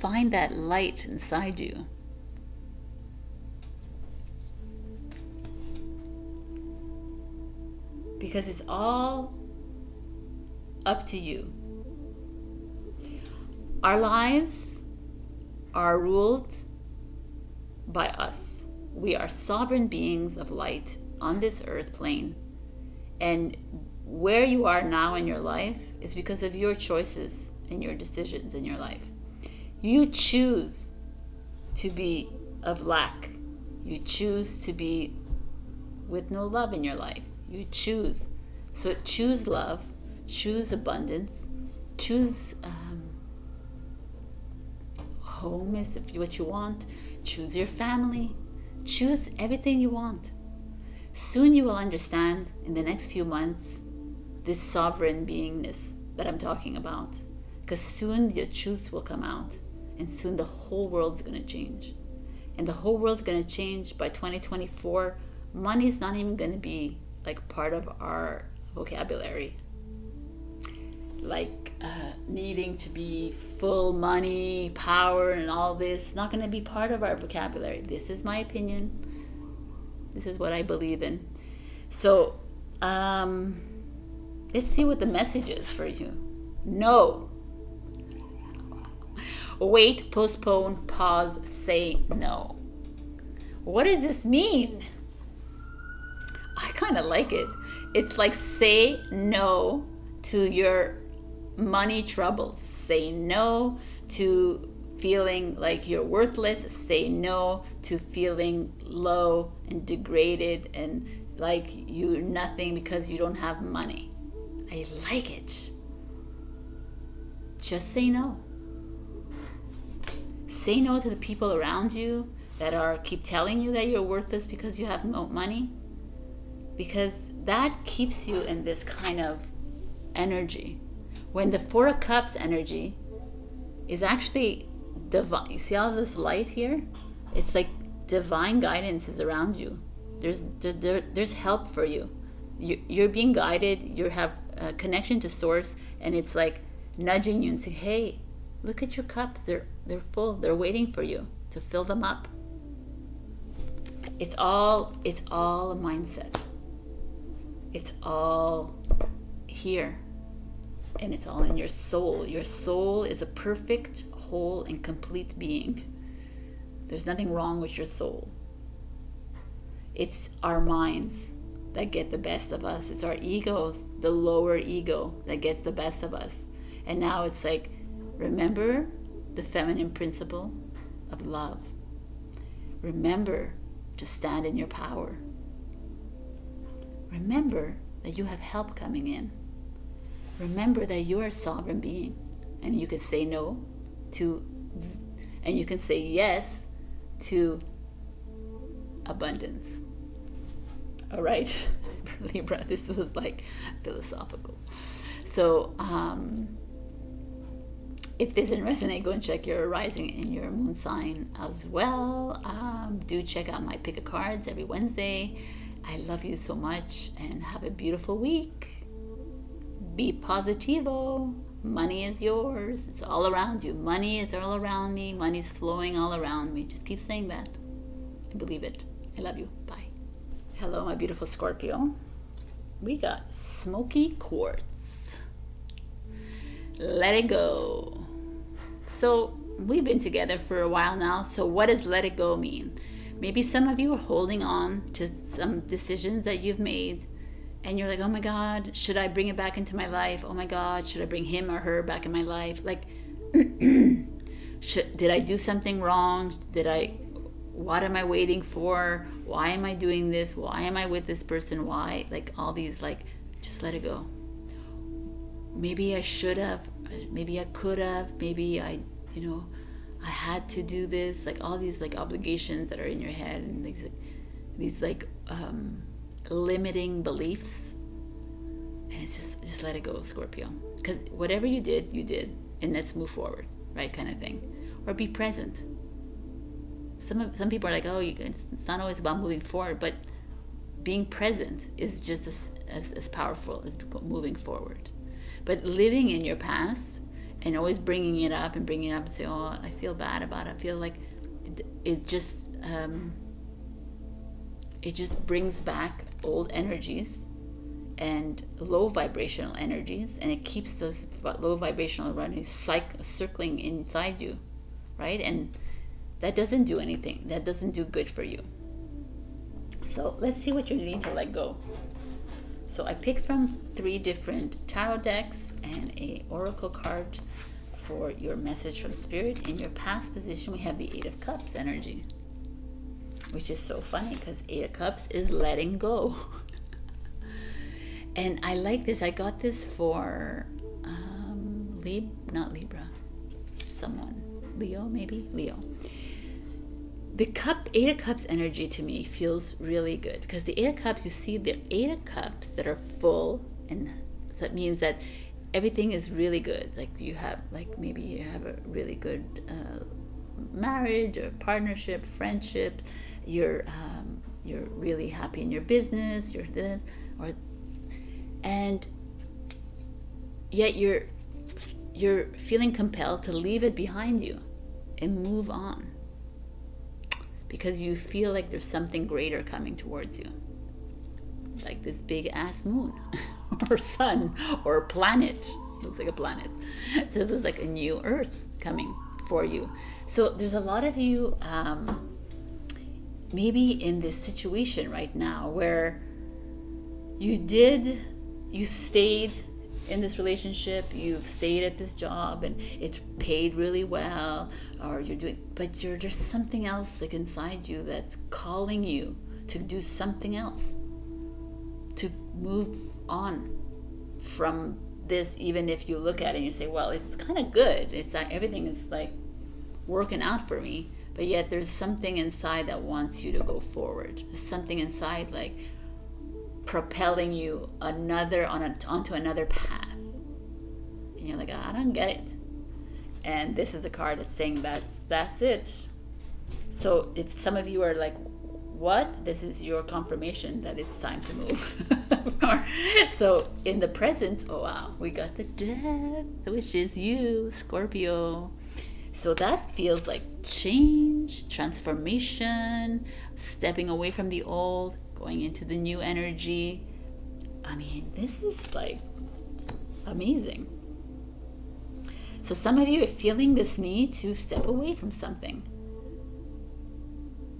find that light inside you. Because it's all up to you. Our lives are ruled by us. We are sovereign beings of light on this earth plane. And where you are now in your life is because of your choices and your decisions in your life. You choose to be of lack. You choose to be with no love in your life. You choose. So choose love, choose abundance, choose home is what you want, choose your family, choose everything you want. Soon you will understand in the next few months this sovereign beingness that I'm talking about, because soon your truth will come out, and soon the whole world's going to change. And the whole world's going to change by 2024. Money's not even going to be like part of our vocabulary, like needing to be full money, power, and all this, not going to be part of our vocabulary. This is my opinion. This is what I believe in. So let's see what the message is for you. No. Wait, postpone, pause, say no. What does this mean? I kind of like it. It's like say no to your money troubles. Say no to feeling like you're worthless. Say no to feeling low and degraded and like you're nothing because you don't have money. I like it. Just say no. Say no to the people around you that keep telling you that you're worthless because you have no money. Because that keeps you in this kind of energy. When the Four of Cups energy is actually divine. You see all this light here? It's like divine guidance is around you. There's help for you. You're being guided. You have a connection to source, and it's like nudging you and saying, hey, look at your cups. They're full. They're waiting for you to fill them up. It's all a mindset. It's all here. And it's all in your soul. Your soul is a perfect, whole, and complete being. There's nothing wrong with your soul. It's our minds that get the best of us. It's our egos, the lower ego, that gets the best of us. And now it's like, remember the feminine principle of love. Remember to stand in your power. Remember that you have help coming in. Remember that you are a sovereign being, and you can say no to, and you can say yes to abundance. All right, Libra, this was like philosophical. So if this didn't resonate, go and check your rising and your moon sign as well. Do check out my pick of cards every Wednesday. I love you so much, and have a beautiful week. Be positivo. Money is yours. It's all around you. Money is all around me. Money's flowing all around me. Just keep saying that. I believe it. I love you. Bye. Hello, my beautiful Scorpio. We got smoky quartz. Let it go. So we've been together for a while now. So what does let it go mean? Maybe some of you are holding on to some decisions that you've made and you're like, oh my God, should I bring it back into my life? Oh my God, should I bring him or her back in my life? Like, did I do something wrong? What am I waiting for? Why am I doing this? Why am I with this person? Why? Like all these, like, just let it go. Maybe I should have, maybe I could have, maybe I had to do this, like all these like obligations that are in your head, and these limiting beliefs. And it's just let it go, Scorpio, because whatever you did, and let's move forward, right, kind of thing. Or be present. Some people are like, oh, it's not always about moving forward, but being present is just as powerful as moving forward. But living in your past and always bringing it up and say, oh, I feel bad about it. I feel like it just brings back old energies and low vibrational energies, and it keeps those low vibrational energies circling inside you, right? And that doesn't do anything. That doesn't do good for you. So let's see what you need to let go. So I picked from 3 different tarot decks and a oracle card for your message from Spirit. In your past position, we have the 8 of Cups energy, which is so funny because 8 of Cups is letting go. And I like this. I got this for not Libra, someone, Leo, maybe Leo. The 8 of Cups energy to me feels really good, because the 8 of Cups, you see the 8 of Cups that are full, and so that means that everything is really good. Like you have, like maybe you have a really good marriage or partnership, friendship. You're really happy in your business. You're this, and yet you're feeling compelled to leave it behind you and move on, because you feel like there's something greater coming towards you, like this big ass moon or sun or planet. Looks like a planet. So there's like a new earth coming for you. So there's a lot of you maybe in this situation right now where you stayed in this relationship, you've stayed at this job and it's paid really well, or but there's something else like inside you that's calling you to do something else, to move on from this. Even if you look at it and you say, well, it's kind of good, it's like everything is like working out for me, but yet there's something inside that wants you to go forward. There's something inside like propelling you onto another path, and you're like, I don't get it. And this is the card that's saying that's it. So if some of you are like, what? This is your confirmation that it's time to move. So in the present, oh wow, we got the Death, which is you, Scorpio. So that feels like change, transformation, stepping away from the old, going into the new energy. I mean, this is like amazing. So some of you are feeling this need to step away from something,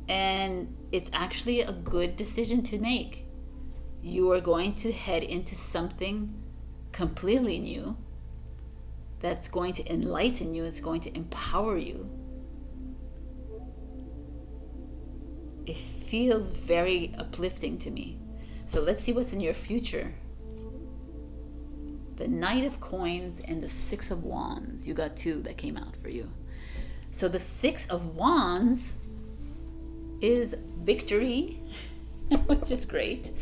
and it's actually a good decision to make. You are going to head into something completely new that's going to enlighten you. It's going to empower you. It feels very uplifting to me. So let's see what's in your future. The Knight of Coins and the 6 of Wands. You got 2 that came out for you. So the 6 of Wands is victory, which is great.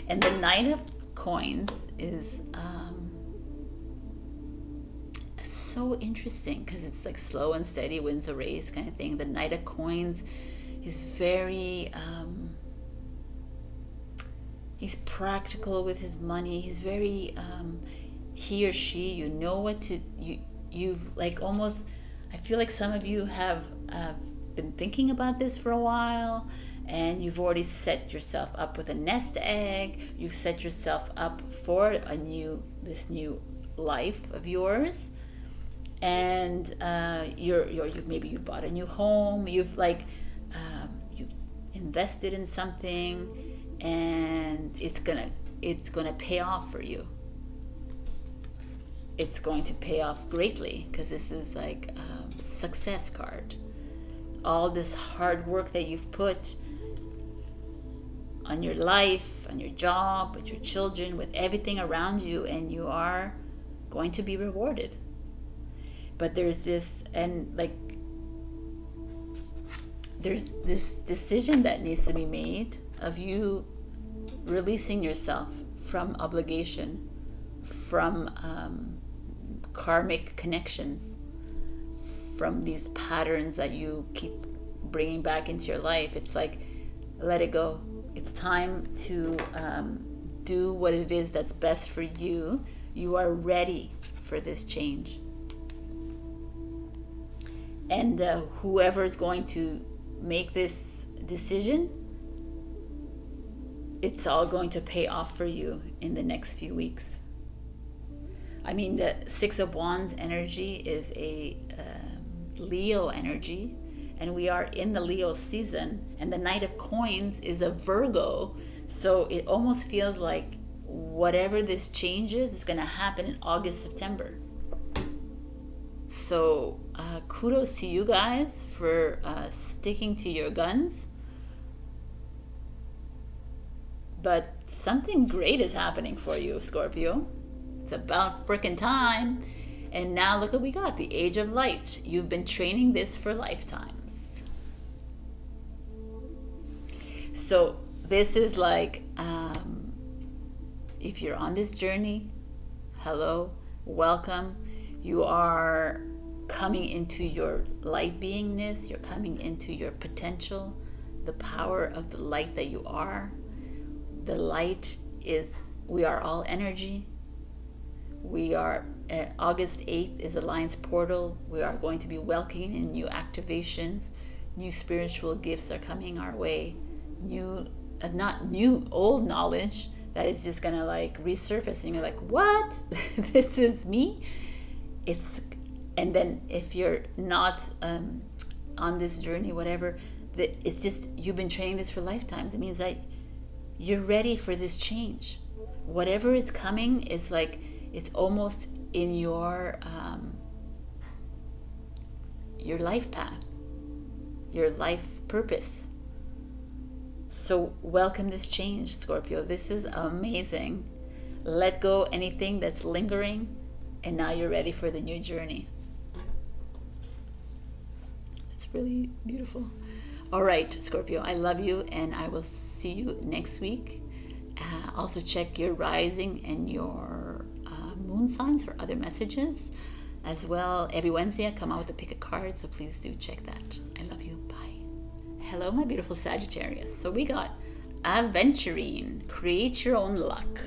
And the Knight of Coins is so interesting, because it's like slow and steady wins the race kind of thing. The Knight of Coins is very he's practical with his money. He's very he or she, you know what to you've like almost, I feel like some of you have been thinking about this for a while, and you've already set yourself up with a nest egg. You've set yourself up for this new life of yours, and maybe you bought a new home. You've like you invested in something, and it's gonna it's going to pay off for you. It's going to pay off greatly, because this is like a success card. All this hard work that you've put on your life, on your job, with your children, with everything around you, and you are going to be rewarded. But there's this, and like, there's this decision that needs to be made of you releasing yourself from obligation, from karmic connections, from these patterns that you keep bringing back into your life. It's like, let it go. It's time to do what it is that's best for you. You are ready for this change. And whoever is going to make this decision, it's all going to pay off for you in the next few weeks. I mean, the Six of Wands energy is a Leo energy, and we are in the Leo season, and the Knight of Coins is a Virgo, so it almost feels like whatever this change is going to happen in August, September. So kudos to you guys for sticking to your guns. But something great is happening for you, Scorpio. It's about freaking time. And now look what we got, the Age of Light. You've been training this for lifetimes. So this is like, if you're on this journey, hello, welcome. You are coming into your light beingness. You're coming into your potential, the power of the light that you are. The light is, we are all energy. We are, August 8th is Alliance Portal. We are going to be welcoming new activations. New spiritual gifts are coming our way. New, not new, old knowledge that is just gonna like resurface, and you're like, what? This is me? It's, and then if you're not on this journey, whatever, it's just, you've been training this for lifetimes. It means that you're ready for this change. Whatever is coming is like, it's almost in your life path, your life purpose. So welcome this change, Scorpio. This is amazing. Let go anything that's lingering, and now you're ready for the new journey. It's really beautiful. All right, Scorpio, I love you, and I will see you next week. Also check your rising and your moon signs for other messages. As well, every Wednesday I come out with a pick a card, so please do check that. I love you. Bye. Hello, my beautiful Sagittarius. So we got Aventurine, create your own luck.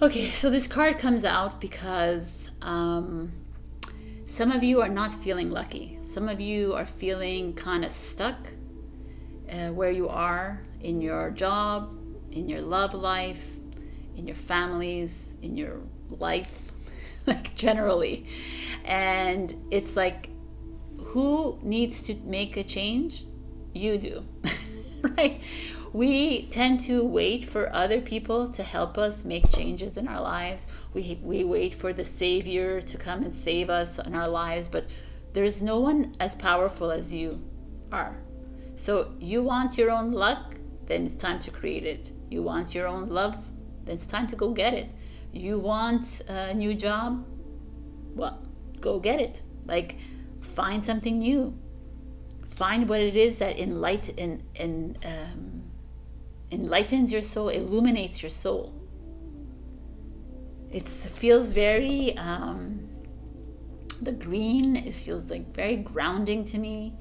Okay, so this card comes out because some of you are not feeling lucky. Some of you are feeling kind of stuck where you are in your job, in your love life, in your families, in your life, like generally. And it's like, who needs to make a change? You do, right? We tend to wait for other people to help us make changes in our lives. We wait for the Savior to come and save us in our lives, but there's no one as powerful as you are. So you want your own luck, then it's time to create it. You want your own love, then it's time to go get it. You want a new job? Well, go get it. Like, find something new. Find what it is that enlightens your soul, illuminates your soul. It feels very, the green, it feels like very grounding to me.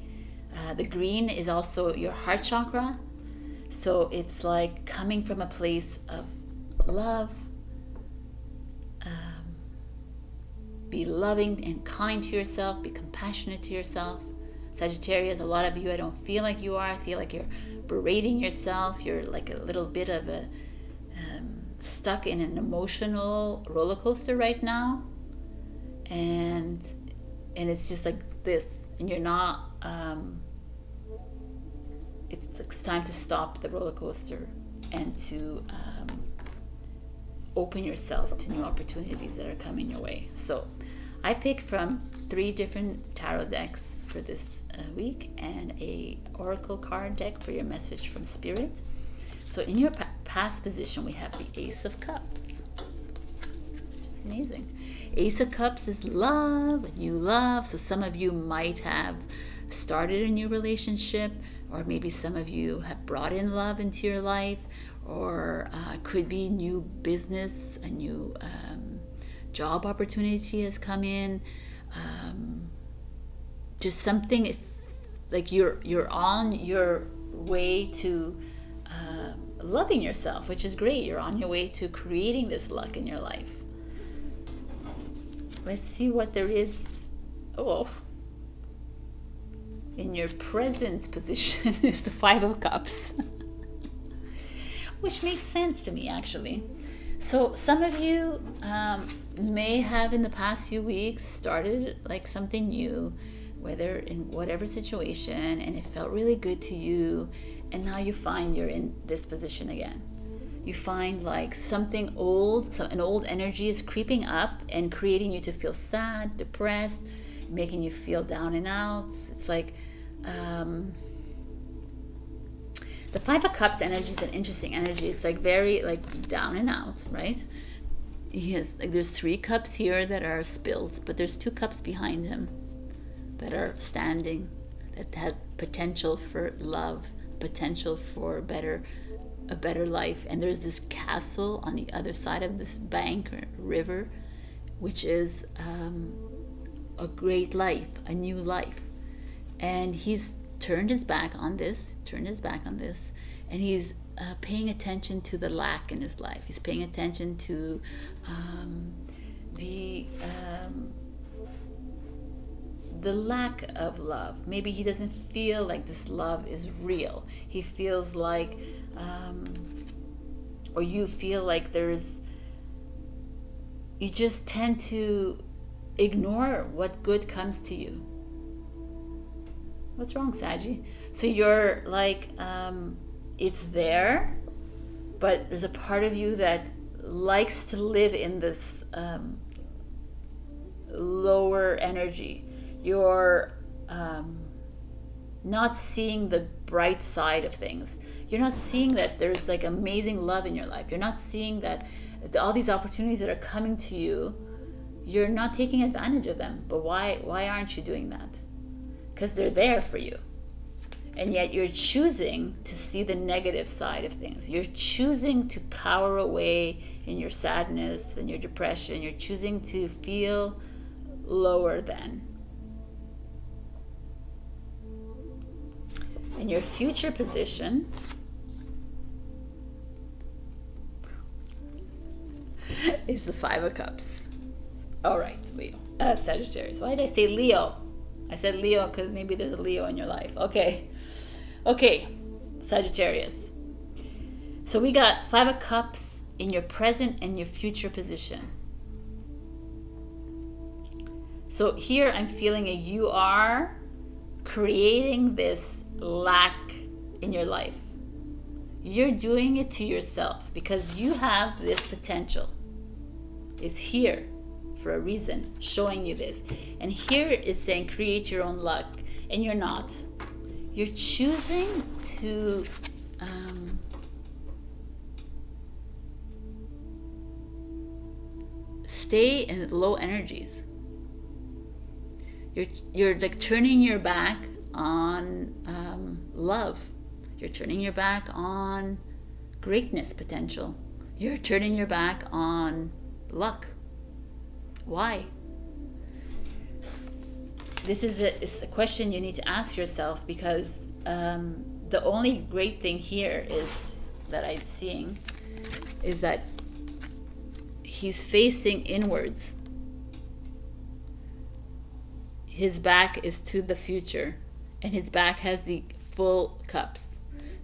The green is also your heart chakra. So it's like coming from a place of love. Be loving and kind to yourself. Be compassionate to yourself. Sagittarius, a lot of you, I don't feel like you are. I feel like you're berating yourself. You're like a little bit of a stuck in an emotional roller coaster right now. And it's just like this. And you're not, it's time to stop the roller coaster. and to open yourself to new opportunities that are coming your way. So I picked from 3 different tarot decks for this week and a oracle card deck for your message from Spirit. So in your past position, we have the Ace of Cups, which is amazing. Ace of Cups is love, new love. So some of you might have started a new relationship, or maybe some of you have brought in love into your life, or could be new business, a new job opportunity has come in. Just something like you're on your way to loving yourself, which is great. You're on your way to creating this luck in your life. Let's see what there is. Oh, in your present position is the 5 of Cups, which makes sense to me, actually. So some of you may have in the past few weeks started like something new, whether in whatever situation, and it felt really good to you, and now you find you're in this position again. You find like something old, an old energy is creeping up and creating you to feel sad, depressed, making you feel down and out. It's like the 5 of Cups energy is an interesting energy. It's like very like down and out, right? He has like, there's 3 cups here that are spills, but there's 2 cups behind him that are standing, that have potential for love, potential for a better life. And there's this castle on the other side of this bank or river, which is a great life, a new life. And he's turned his back on this, and he's paying attention to the lack in his life. He's paying attention to the lack of love. Maybe he doesn't feel like this love is real. He feels like, or you feel like you just tend to ignore what good comes to you. What's wrong, Saggy? So you're like, it's there, but there's a part of you that likes to live in this lower energy. You're not seeing the bright side of things. You're not seeing that there's like amazing love in your life. You're not seeing that all these opportunities that are coming to you, you're not taking advantage of them. But why aren't you doing that? Because they're there for you. And yet you're choosing to see the negative side of things. You're choosing to cower away in your sadness and your depression. You're choosing to feel lower than. And your future position is the 5 of Cups. All right, Leo. Sagittarius. Why did I say Leo? I said Leo because maybe there's a Leo in your life. Okay, Sagittarius. So we got 5 of Cups in your present and your future position. So here I'm feeling you are creating this lack in your life. You're doing it to yourself because you have this potential. It's here for a reason, showing you this. And here it's saying create your own luck, and you're not. You're choosing to stay in low energies. You're like turning your back on love. You're turning your back on greatness potential. You're turning your back on luck. Why? This is a question you need to ask yourself, because the only great thing here is that I'm seeing is that he's facing inwards. His back is to the future, and his back has the full cups.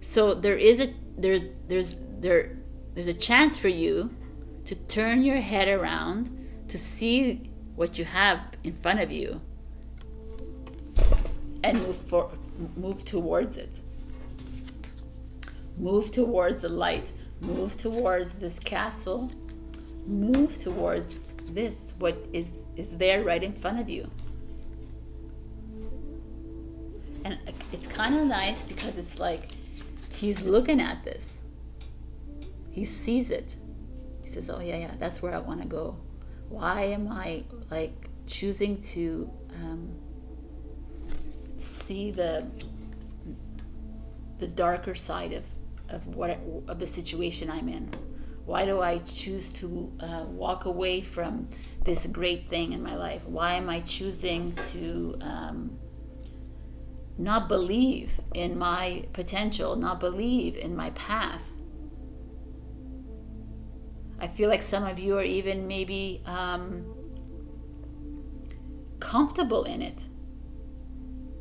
So there's a chance for you to turn your head around to see what you have in front of you and move towards it. Move towards the light. Move towards this castle. Move towards this, what is there right in front of you. And it's kind of nice because it's like he's looking at this. He sees it. He says, oh yeah, that's where I want to go. Why am I like choosing to see the darker side of the situation I'm in? Why do I choose to walk away from this great thing in my life? Why am I choosing to not believe in my potential, not believe in my path? I feel like some of you are even maybe comfortable in it.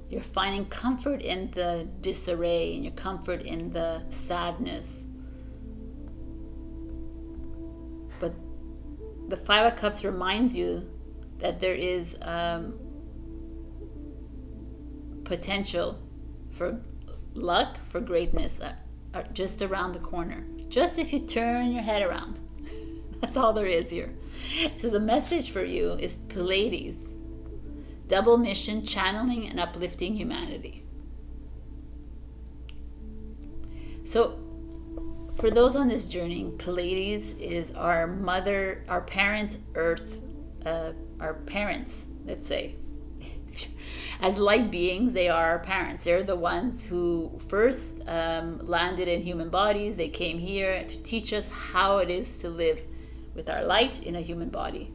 You're finding comfort in the disarray, and your comfort in the sadness. But the Five of Cups reminds you that there is potential for luck, for greatness just around the corner. Just if you turn your head around. That's all there is here. So the message for you is Pleiades. Double mission, channeling and uplifting humanity. So for those on this journey, Pleiades is our mother, our parent Earth, our parents, let's say. As light beings, they are our parents. They're the ones who first landed in human bodies. They came here to teach us how it is to live with our light in a human body.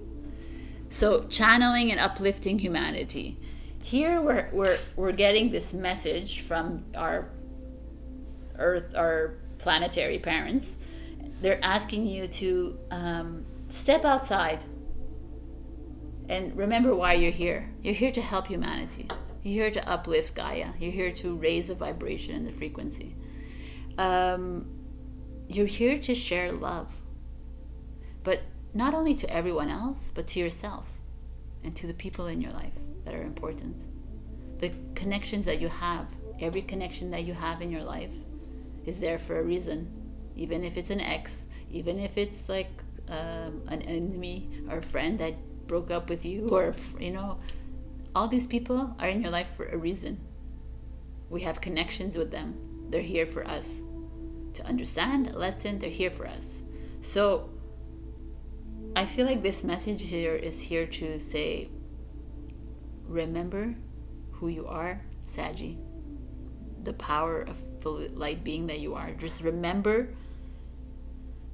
So channeling and uplifting humanity. Here we're getting this message from our Earth, our planetary parents. They're asking you to step outside and remember why you're here. You're here to help humanity. You're here to uplift Gaia. You're here to raise the vibration and the frequency. You're here to share love. But not only to everyone else, but to yourself and to the people in your life that are important. The connections that you have, every connection that you have in your life is there for a reason. Even if it's an ex, even if it's like an enemy or a friend that broke up with you, or all these people are in your life for a reason. We have connections with them. They're here for us to understand a lesson. They're here for us. So I feel like this message here is here to say, remember who you are, Saggy. The power of full light being that you are. Just remember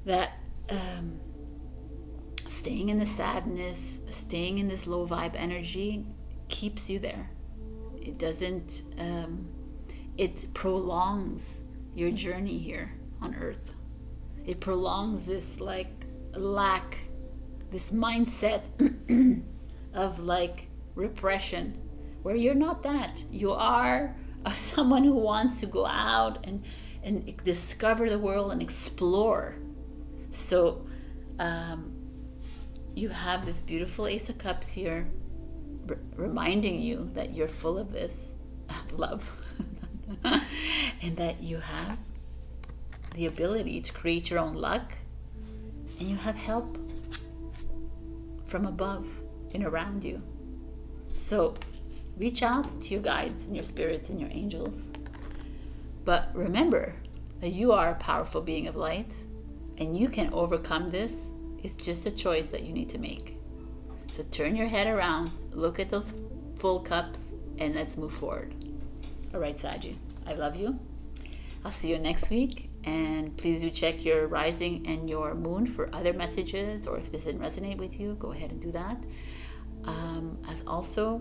that staying in the sadness, staying in this low vibe energy keeps you there. It doesn't, it prolongs your journey here on Earth. It prolongs this like lack, this mindset of like repression, where you're not that. You are someone who wants to go out and discover the world and explore. So you have this beautiful Ace of Cups here reminding you that you're full of this love and that you have the ability to create your own luck, and you have help from above and around you. So reach out to your guides and your spirits and your angels. But remember that you are a powerful being of light, and you can overcome this. It's just a choice that you need to make. So turn your head around, look at those full cups, and let's move forward. All right, Saggy, I love you. I'll see you next week. And please do check your rising and your moon for other messages, or if this didn't resonate with you, go ahead and do that. As also,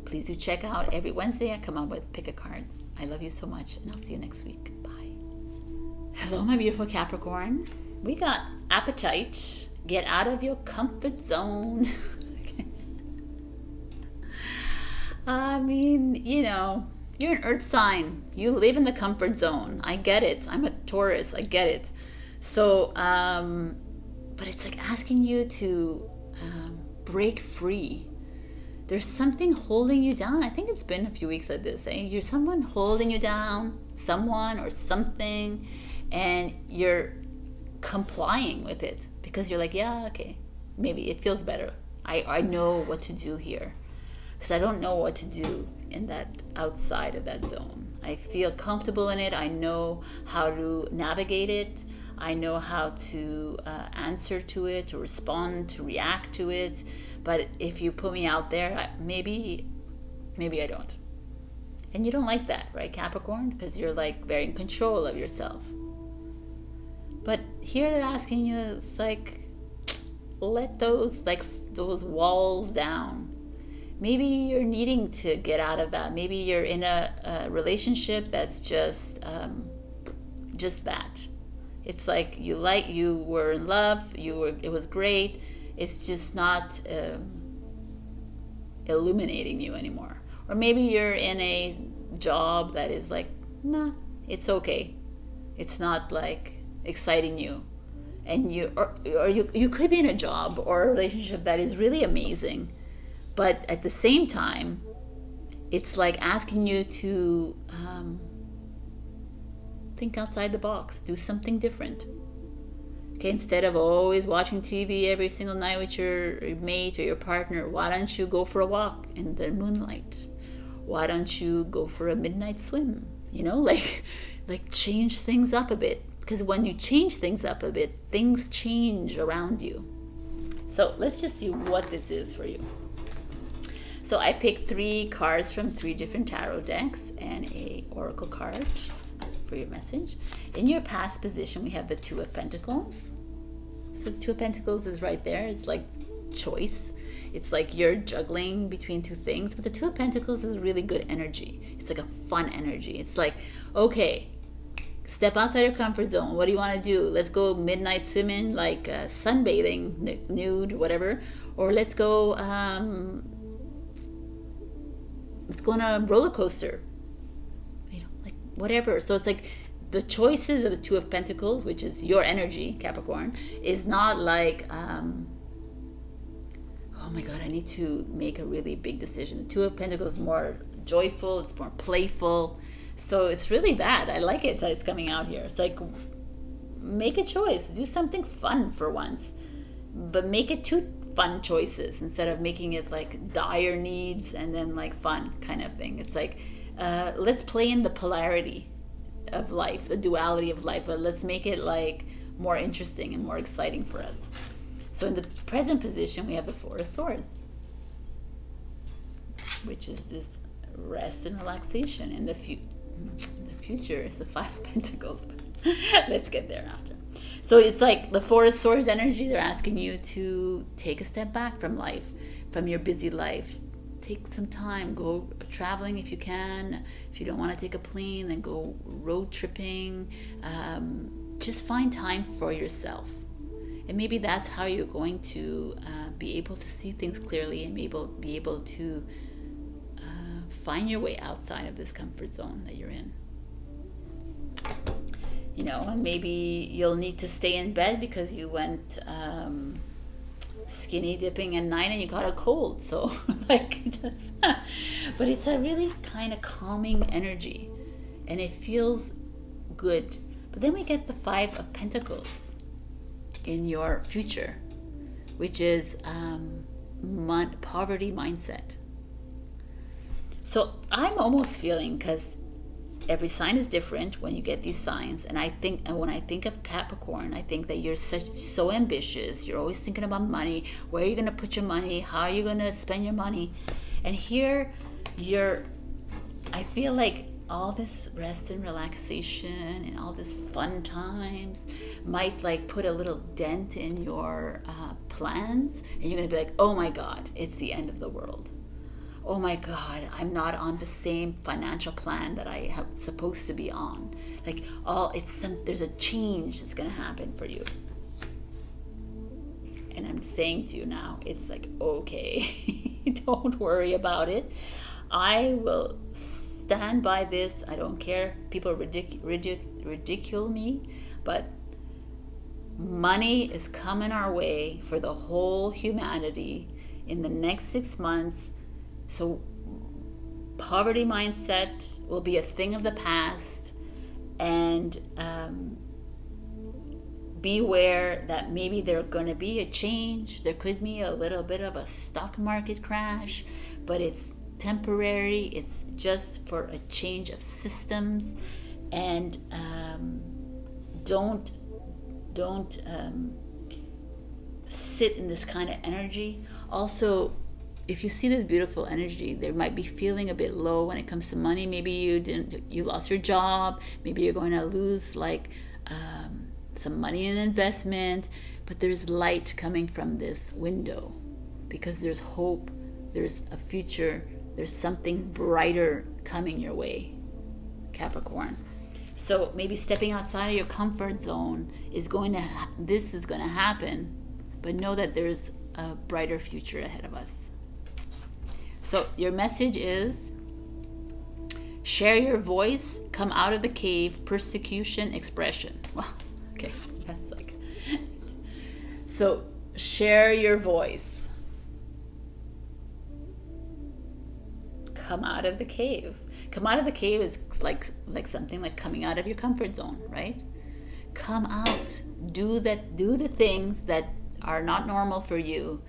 please do check out every Wednesday I come on with pick a card. I love you so much, and I'll see you next week. Bye. Hello, my beautiful Capricorn. We got appetite. Get out of your comfort zone. I mean, you're an earth sign. You live in the comfort zone. I get it. I'm a Taurus. I get it. So, but it's like asking you to break free. There's something holding you down. I think it's been a few weeks like this. You're someone holding you down, someone or something. and you're complying with it because you're like, yeah, okay, maybe it feels better. I know what to do here, because I don't know what to do in that outside of that zone. I feel comfortable in it. I know how to navigate it. I know how to answer to it, to respond, to react to it. But if you put me out there, maybe I don't. And you don't like that, right, Capricorn? Because you're like very in control of yourself. But here they're asking you, it's like, let those walls down. Maybe you're needing to get out of that. Maybe you're in a relationship that's just that. It's like you were in love, it was great. It's just not illuminating you anymore. Or maybe you're in a job that is like, nah, it's okay. It's not like exciting you. And you could be in a job or a relationship that is really amazing, but at the same time, it's like asking you to think outside the box, do something different. Okay, instead of always watching TV every single night with your mate or your partner, why don't you go for a walk in the moonlight? Why don't you go for a midnight swim? You know, like change things up a bit. Because when you change things up a bit, things change around you. So let's just see what this is for you. So I picked 3 cards from 3 different tarot decks and a oracle card for your message. In your past position, we have the 2 of Pentacles. So the 2 of Pentacles is right there. It's like choice. It's like you're juggling between 2 things. But the 2 of Pentacles is really good energy. It's like a fun energy. It's like, okay, step outside your comfort zone. What do you want to do? Let's go midnight swimming, like sunbathing, nude, whatever. Or let's go on a roller coaster. You know, like whatever. So it's like the choices of the 2 of Pentacles, which is your energy, Capricorn, is not like, oh my God, I need to make a really big decision. The 2 of Pentacles is more joyful. It's more playful. So it's really that. I like it that it's coming out here. It's like, make a choice. Do something fun for once. But make it 2 fun choices instead of making it like dire needs and then like fun kind of thing. It's like, let's play in the polarity of life, the duality of life, but let's make it like more interesting and more exciting for us. So in the present position, we have the 4 of Swords, which is this rest and relaxation. In the future is the 5 of Pentacles, but let's get there after. So it's like the 4 of Swords energy. They're asking you to take a step back from life, from your busy life. Take some time, go traveling if you can. If you don't want to take a plane, then go road tripping. Just find time for yourself. And maybe that's how you're going to be able to see things clearly and be able to find your way outside of this comfort zone that you're in. You know, and maybe you'll need to stay in bed because you went skinny dipping at night and you got a cold. So like, but it's a really kind of calming energy and it feels good. But then we get the 5 of Pentacles in your future, which is poverty mindset. So I'm almost feeling, because every sign is different when you get these signs, and when I think of Capricorn, I think that you're so ambitious. You're always thinking about money. Where are you going to put your money? How are you going to spend your money? And here I feel like all this rest and relaxation and all this fun times might like put a little dent in your plans, and you're going to be like, oh my God, it's the end of the world. Oh my God, I'm not on the same financial plan that I have supposed to be on. Like there's a change that's going to happen for you. And I'm saying to you now, it's like, okay, don't worry about it. I will stand by this. I don't care. People ridicule me, but money is coming our way for the whole humanity in the next 6 months. So poverty mindset will be a thing of the past, and beware that maybe there's going to be a change. There could be a little bit of a stock market crash, but it's temporary. It's just for a change of systems. And don't sit in this kind of energy. Also, if you see this beautiful energy, there might be feeling a bit low when it comes to money. Maybe you lost your job. Maybe you're going to lose like some money in investment. But there's light coming from this window because there's hope. There's a future. There's something brighter coming your way, Capricorn. So maybe stepping outside of your comfort zone is going to happen, but know that there's a brighter future ahead of us. So your message is share your voice, come out of the cave, persecution, expression. Well, okay, that's like so share your voice. Come out of the cave. Come out of the cave is like something like coming out of your comfort zone, right? Come out. Do the things that are not normal for you,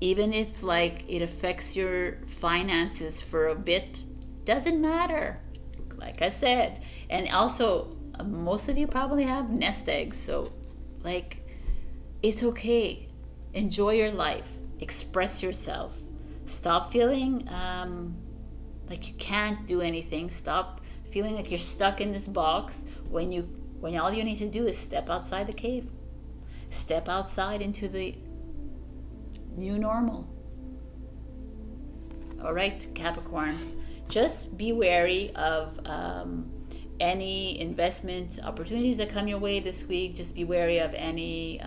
even if like it affects your finances for a bit. Doesn't matter, like I said. And also, most of you probably have nest eggs, so like it's okay. Enjoy your life. Express yourself. Stop feeling like you can't do anything. Stop feeling like you're stuck in this box when all you need to do is step outside the cave. Step outside into the new normal. All right, Capricorn. Just be wary of any investment opportunities that come your way this week. Just be wary of any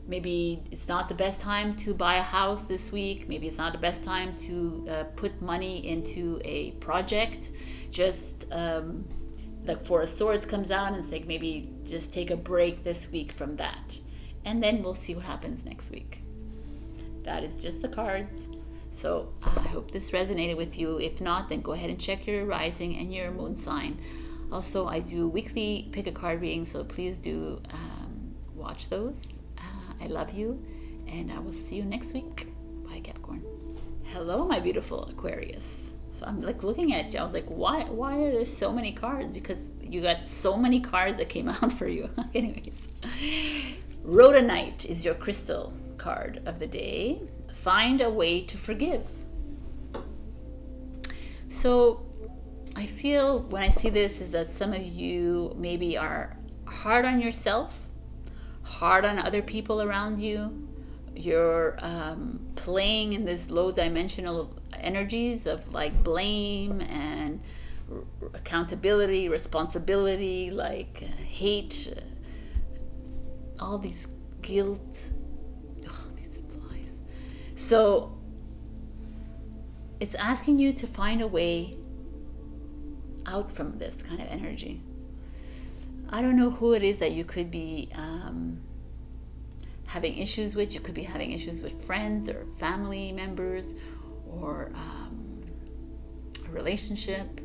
maybe it's not the best time to buy a house this week. Maybe it's not the best time to put money into a project. Just like Four of Swords comes out and it's like maybe just take a break this week from that. And then we'll see what happens next week. That is just the cards. So I hope this resonated with you. If not, then go ahead and check your rising and your moon sign. Also, I do weekly pick a card reading, so please do watch those. I love you, and I will see you next week. Bye, Capricorn. Hello, my beautiful Aquarius. So I'm like looking at you. I was like, why are there so many cards? Because you got so many cards that came out for you. Anyways, Rhodonite is your crystal card of the day. Find a way to forgive. So I feel when I see this is that some of you maybe are hard on yourself, hard on other people around you. You're playing in this low dimensional energies of like blame and accountability, responsibility, like hate, all these guilt. Oh, these lies. So it's asking you to find a way out from this kind of energy. I don't know who it is that you could be having issues with. You could be having issues with friends or family members or a relationship.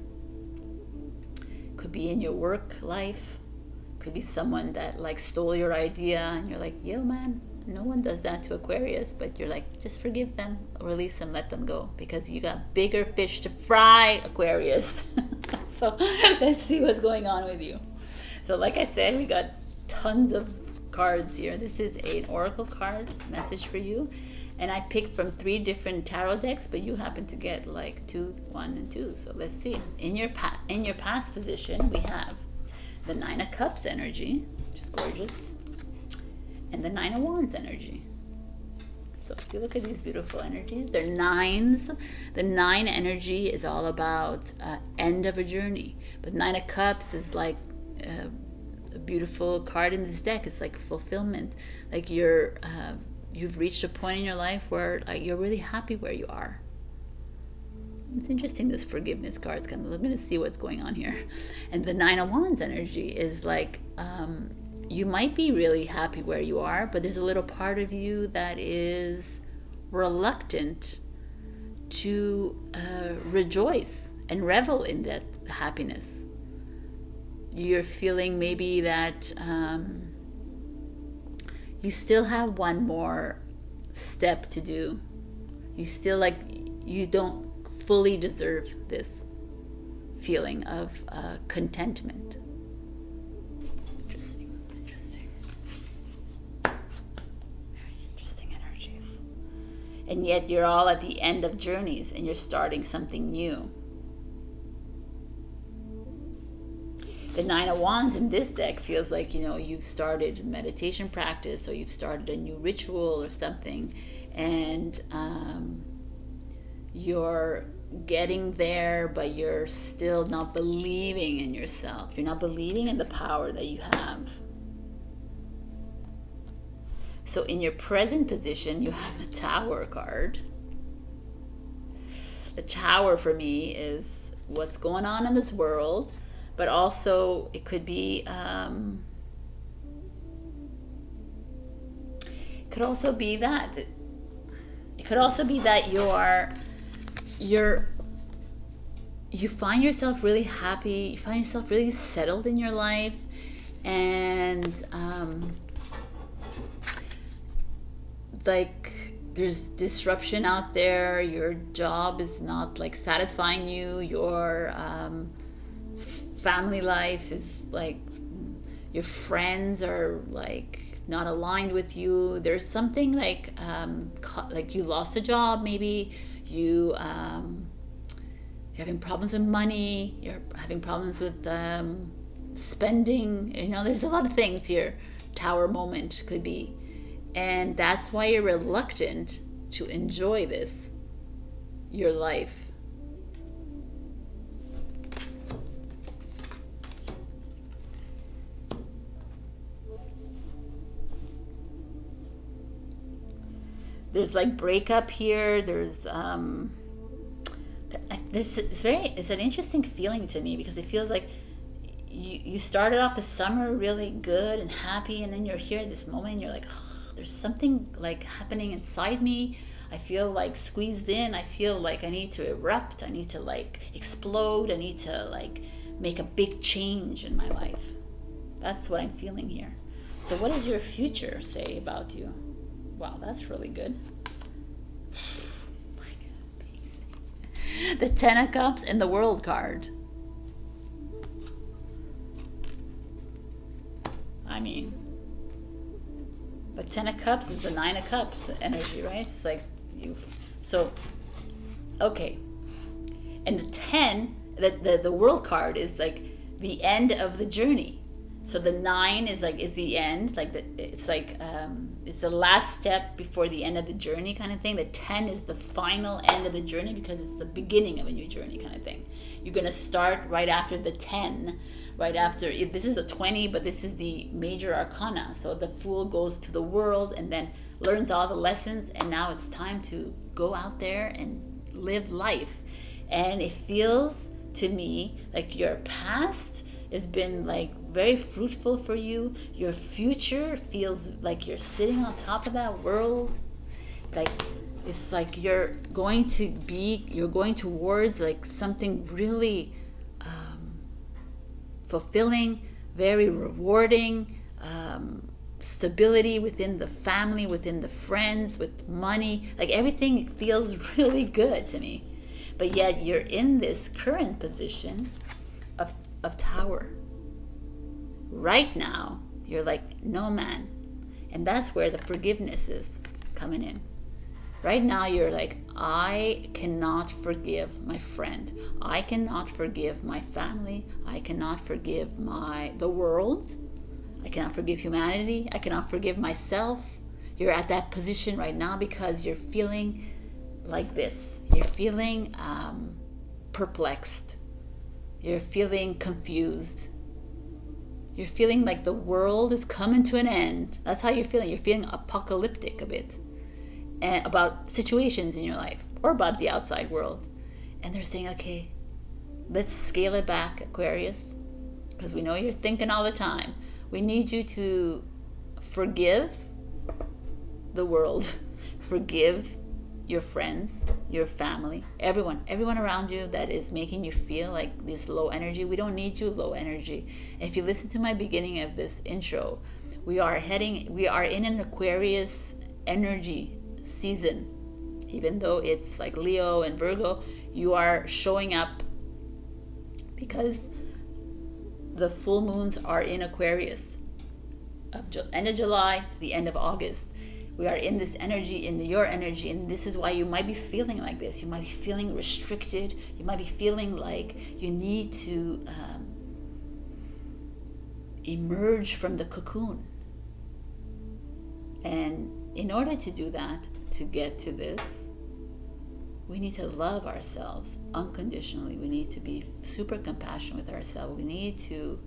Could be in your work life. Could be someone that like stole your idea and you're like, yo man, no one does that to Aquarius, but you're like, just forgive them, release them, let them go, because you got bigger fish to fry, Aquarius. So let's see what's going on with you. So like I said, we got tons of cards here. This is an oracle card message for you, and I picked from 3 different tarot decks, but you happen to get like 2, 1, and 2. So let's see. In your past position, we have the 9 of Cups energy, which is gorgeous, and the 9 of Wands energy. So if you look at these beautiful energies, they're 9s. The 9 energy is all about end of a journey, but 9 of Cups is like a beautiful card in this deck. It's like fulfillment, like you've reached a point in your life where like you're really happy where you are. It's interesting, this forgiveness card's coming. We're going to see what's going on here. And the 9 of Wands energy is like you might be really happy where you are, but there's a little part of you that is reluctant to rejoice and revel in that happiness. You're feeling maybe that you still have one more step to do. You still like, you don't fully deserve this feeling of contentment. Interesting. Very interesting energies. And yet you're all at the end of journeys and you're starting something new. The Nine of Wands in this deck feels like, you know, you've started meditation practice, or you've started a new ritual or something, and you're getting there, but you're still not believing in yourself. You're not believing in the power that you have. So in your present position, you have a Tower card. The Tower for me is what's going on in this world, but also it could be, it could also be that you find yourself really happy, you find yourself really settled in your life, and like there's disruption out there, your job is not like satisfying you, your family life is like, your friends are like not aligned with you. There's something like you lost a job, maybe you're having problems with money, you're having problems with spending, you know, there's a lot of things here. Tower moment could be, and that's why you're reluctant to enjoy this, your life. There's like breakup here. There's it's an interesting feeling to me, because it feels like you started off the summer really good and happy, and then you're here at this moment and you're like, oh, there's something like happening inside me. I feel like squeezed in. I feel like I need to erupt. I need to like explode. I need to like make a big change in my life. That's what I'm feeling here. So what does your future say about you? Wow, that's really good. The Ten of Cups and the World card. I mean, the Ten of Cups is the Nine of Cups energy, right? It's like so, okay. And the 10, the World card is like the end of the journey. So the 9 is the end, like it's the last step before the end of the journey kind of thing. The 10 is the final end of the journey, because it's the beginning of a new journey kind of thing. You're gonna start right after the 10, right after, this is a 20, but this is the major arcana. So the Fool goes to the world and then learns all the lessons, and now it's time to go out there and live life. And it feels to me like your past has been like very fruitful for you. Your future feels like you're sitting on top of that world. Like it's like you're going towards like something really fulfilling, very rewarding, stability within the family, within the friends, with money. Like everything feels really good to me. But yet you're in this current position of Tower. Right now, you're like, no man. And that's where the forgiveness is coming in. Right now, you're like, I cannot forgive my friend. I cannot forgive my family. I cannot forgive the world. I cannot forgive humanity. I cannot forgive myself. You're at that position right now because you're feeling like this. You're feeling perplexed. You're feeling confused. You're feeling like the world is coming to an end. That's how you're feeling. You're feeling apocalyptic a bit, and about situations in your life or about the outside world. And they're saying, okay, let's scale it back, Aquarius, because we know you're thinking all the time. We need you to forgive the world, forgive your friends, your family, everyone around you that is making you feel like this low energy. We don't need you low energy. And if you listen to my beginning of this intro, We are in an Aquarius energy season. Even though it's like Leo and Virgo, you are showing up because the full moons are in Aquarius, end of July to the end of August. We are in this energy, in your energy, and this is why you might be feeling like this. You might be feeling restricted. You might be feeling like you need to emerge from the cocoon. And in order to do that, to get to this, we need to love ourselves unconditionally. We need to be super compassionate with ourselves. We need to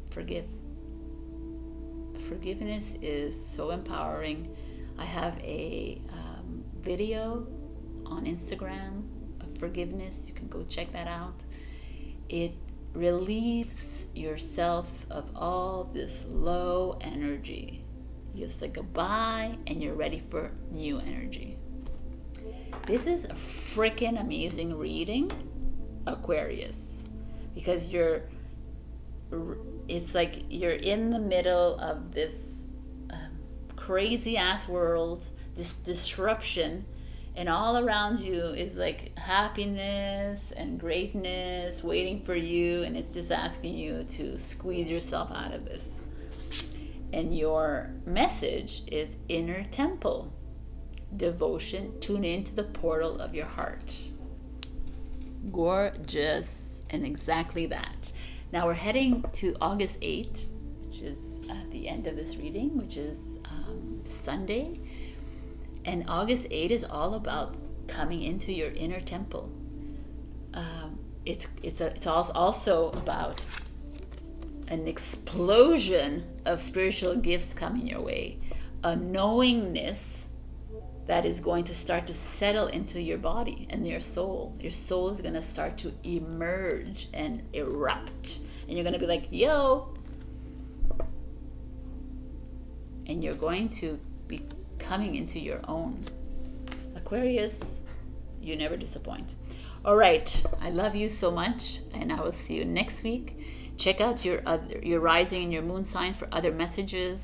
forgive. Forgiveness is so empowering. I have a video on Instagram of forgiveness. You can go check that out. It relieves yourself of all this low energy. You say goodbye and you're ready for new energy. This is a freaking amazing reading, Aquarius, because it's like you're in the middle of this crazy ass world, this disruption, and all around you is like happiness and greatness waiting for you, and it's just asking you to squeeze yourself out of this. And your message is inner temple, devotion, tune into the portal of your heart. Gorgeous, and exactly that. Now we're heading to August 8th, which is the end of this reading, which is Sunday. And August 8th is all about coming into your inner temple. It's also about an explosion of spiritual gifts coming your way, a knowingness that is going to start to settle into your body and your soul. Your soul is going to start to emerge and erupt, and you're going to be like, yo, and you're going to be coming into your own. Aquarius, you never disappoint. All right, I love you so much, and I will see you next week. Check out your rising and your moon sign for other messages.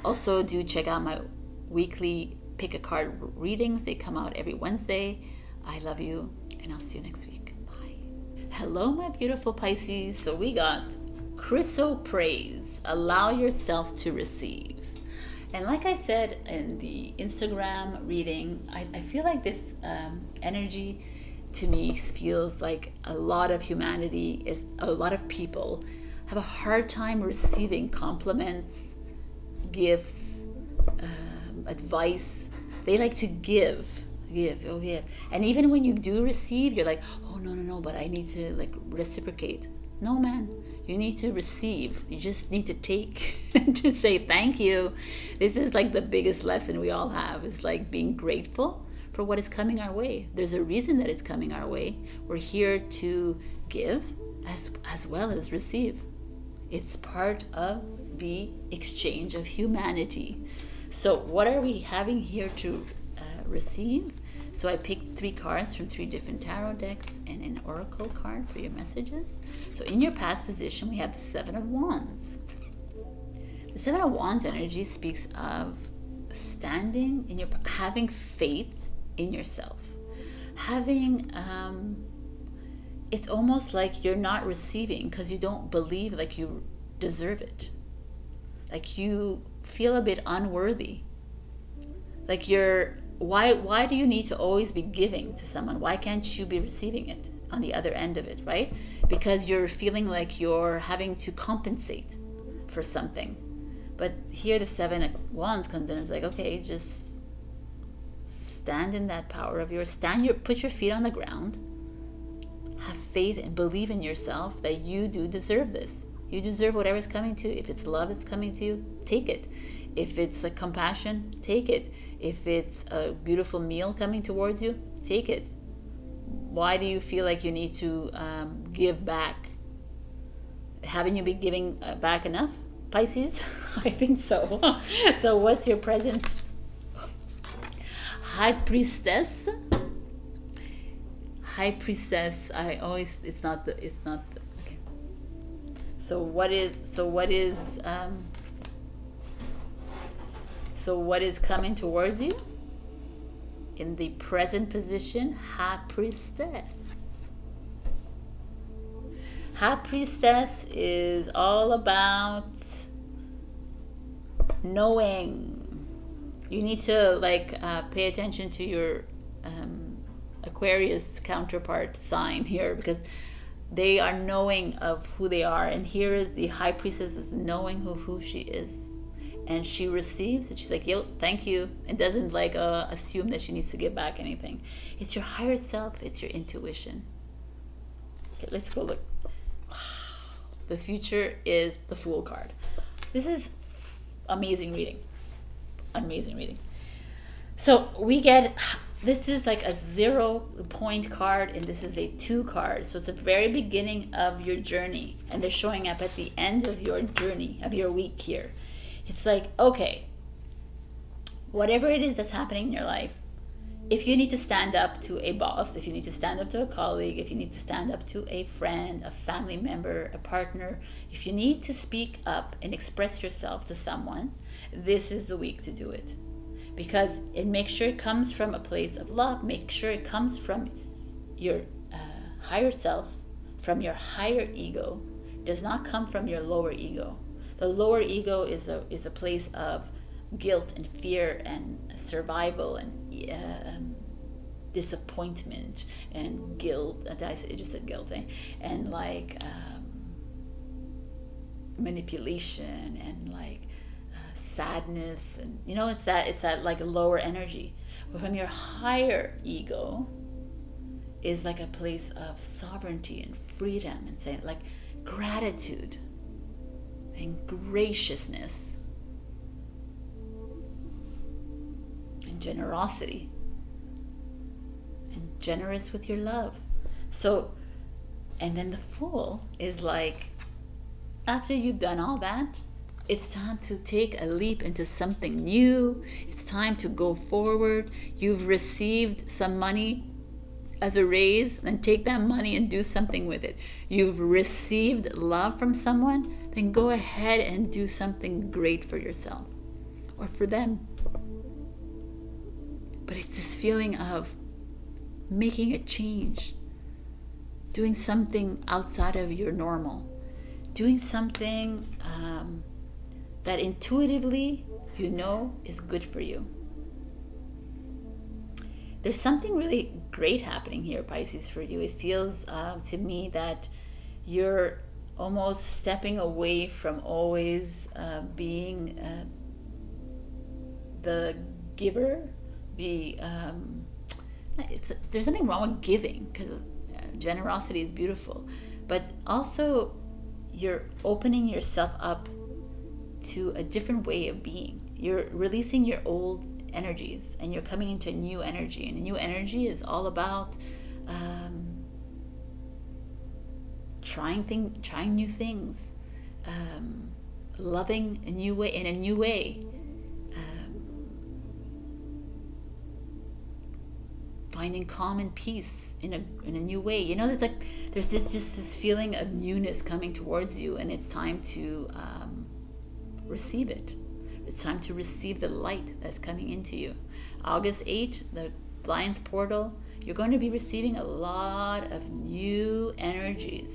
Also, do check out my weekly pick a card readings. They come out every Wednesday. I love you, and I'll see you next week. Bye. Hello, my beautiful Pisces. So we got chrysoprase. Allow yourself to receive. And like I said in the Instagram reading, I feel like this energy to me feels like a lot of humanity, a lot of people have a hard time receiving compliments, gifts, advice. They like to give. And even when you do receive, you're like, oh, no, but I need to like reciprocate. No, man, you need to receive. You just need to take to say thank you. This is like the biggest lesson we all have, is like being grateful for what is coming our way. There's a reason that it's coming our way. We're here to give as well as receive. It's part of the exchange of humanity. So what are we having here to receive? So I picked 3 cards from 3 different tarot decks and an oracle card for your messages. So in your past position, we have the 7 of Wands. The 7 of Wands energy speaks of standing in your, having faith in yourself. Having, it's almost like you're not receiving because you don't believe like you deserve it. Like you feel a bit unworthy. Like why do you need to always be giving to someone? Why can't you be receiving it on the other end of it, right? Because you're feeling like you're having to compensate for something. But here the 7 of Wands comes in and is like, okay, just stand in that power of yours. Put your feet on the ground. Have faith and believe in yourself that you do deserve this. You deserve whatever's coming to you. If it's love that's coming to you, take it. If it's like compassion, take it. If it's a beautiful meal coming towards you, take it. Why do you feel like you need to give back? Haven't you been giving back enough, Pisces? I think so. So what's your present? High Priestess. High Priestess. It's not the. Okay. So what is coming towards you? In the present position, High Priestess. High Priestess is all about knowing. You need to pay attention to your Aquarius counterpart sign here, because they are knowing of who they are. And here is the High Priestess is knowing who she is. And she receives and she's like, yo, thank you. And doesn't assume that she needs to give back anything. It's your higher self. It's your intuition. Okay, let's go look. Wow. The future is the Fool card. This is amazing reading. Amazing reading. So we get, this is like a 0 point card, and this is a 2 card. So it's the very beginning of your journey, and they're showing up at the end of your journey, of your week here. It's like, okay, whatever it is that's happening in your life, if you need to stand up to a boss, if you need to stand up to a colleague, if you need to stand up to a friend, a family member, a partner, if you need to speak up and express yourself to someone, this is the week to do it. Because it makes sure it comes from a place of love, make sure it comes from your higher self, from your higher ego, does not come from your lower ego. The lower ego is a place of guilt and fear and survival and disappointment and guilt. I just said guilt, and manipulation and sadness, and it's that like a lower energy. But from your higher ego is like a place of sovereignty and freedom, and saying gratitude and graciousness and generosity, and generous with your love. So, and then the Fool is after you've done all that, it's time to take a leap into something new. It's time to go forward. You've received some money as a raise, then take that money and do something with it. You've received love from someone, then go ahead and do something great for yourself or for them. But it's this feeling of making a change, doing something outside of your normal, doing something that intuitively is good for you. There's something really great happening here, Pisces, for you. It feels to me that you're almost stepping away from always being the giver. There's nothing wrong with giving, because generosity is beautiful, but also you're opening yourself up to a different way of being. You're releasing your old energies and you're coming into a new energy, and a new energy is all about trying new things, loving in a new way, finding calm and peace in a new way. There's this feeling of newness coming towards you, and it's time to receive it. It's time to receive the light that's coming into you. August 8th, the Lion's Portal, you're going to be receiving a lot of new energies.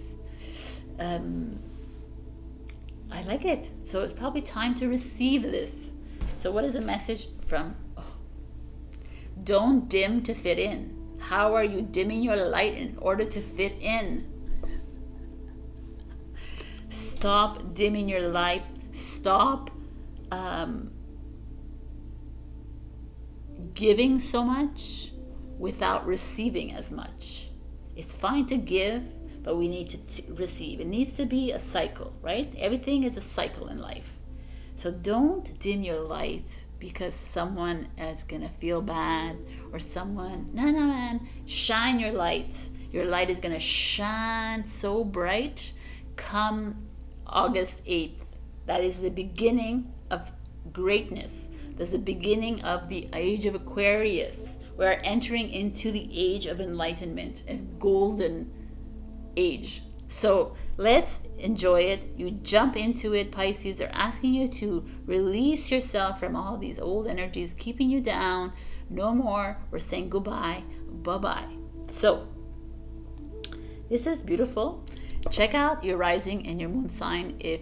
I like it. So it's probably time to receive this. So what is the message from? Don't dim to fit in. How are you dimming your light in order to fit in? Stop dimming your light. Stop giving so much without receiving as much. It's fine to give, but we need to receive. It needs to be a cycle, right? Everything is a cycle in life. So don't dim your light because someone is gonna feel bad, or someone, no man, shine your light. Your light is gonna shine so bright come August 8th. That is the beginning of greatness. That's the beginning of the age of Aquarius. We're entering into the age of enlightenment, a golden age. So let's enjoy it. You jump into it, Pisces. They're asking you to release yourself from all these old energies keeping you down. No more. We're saying goodbye. Bye-bye. So, this is beautiful. Check out your rising and your moon sign if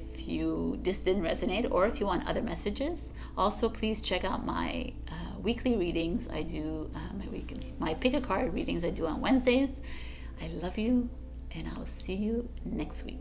this didn't resonate, or if you want other messages. Also, please check out my weekly readings. I do my pick a card readings I do on Wednesdays. I love you, and I'll see you next week.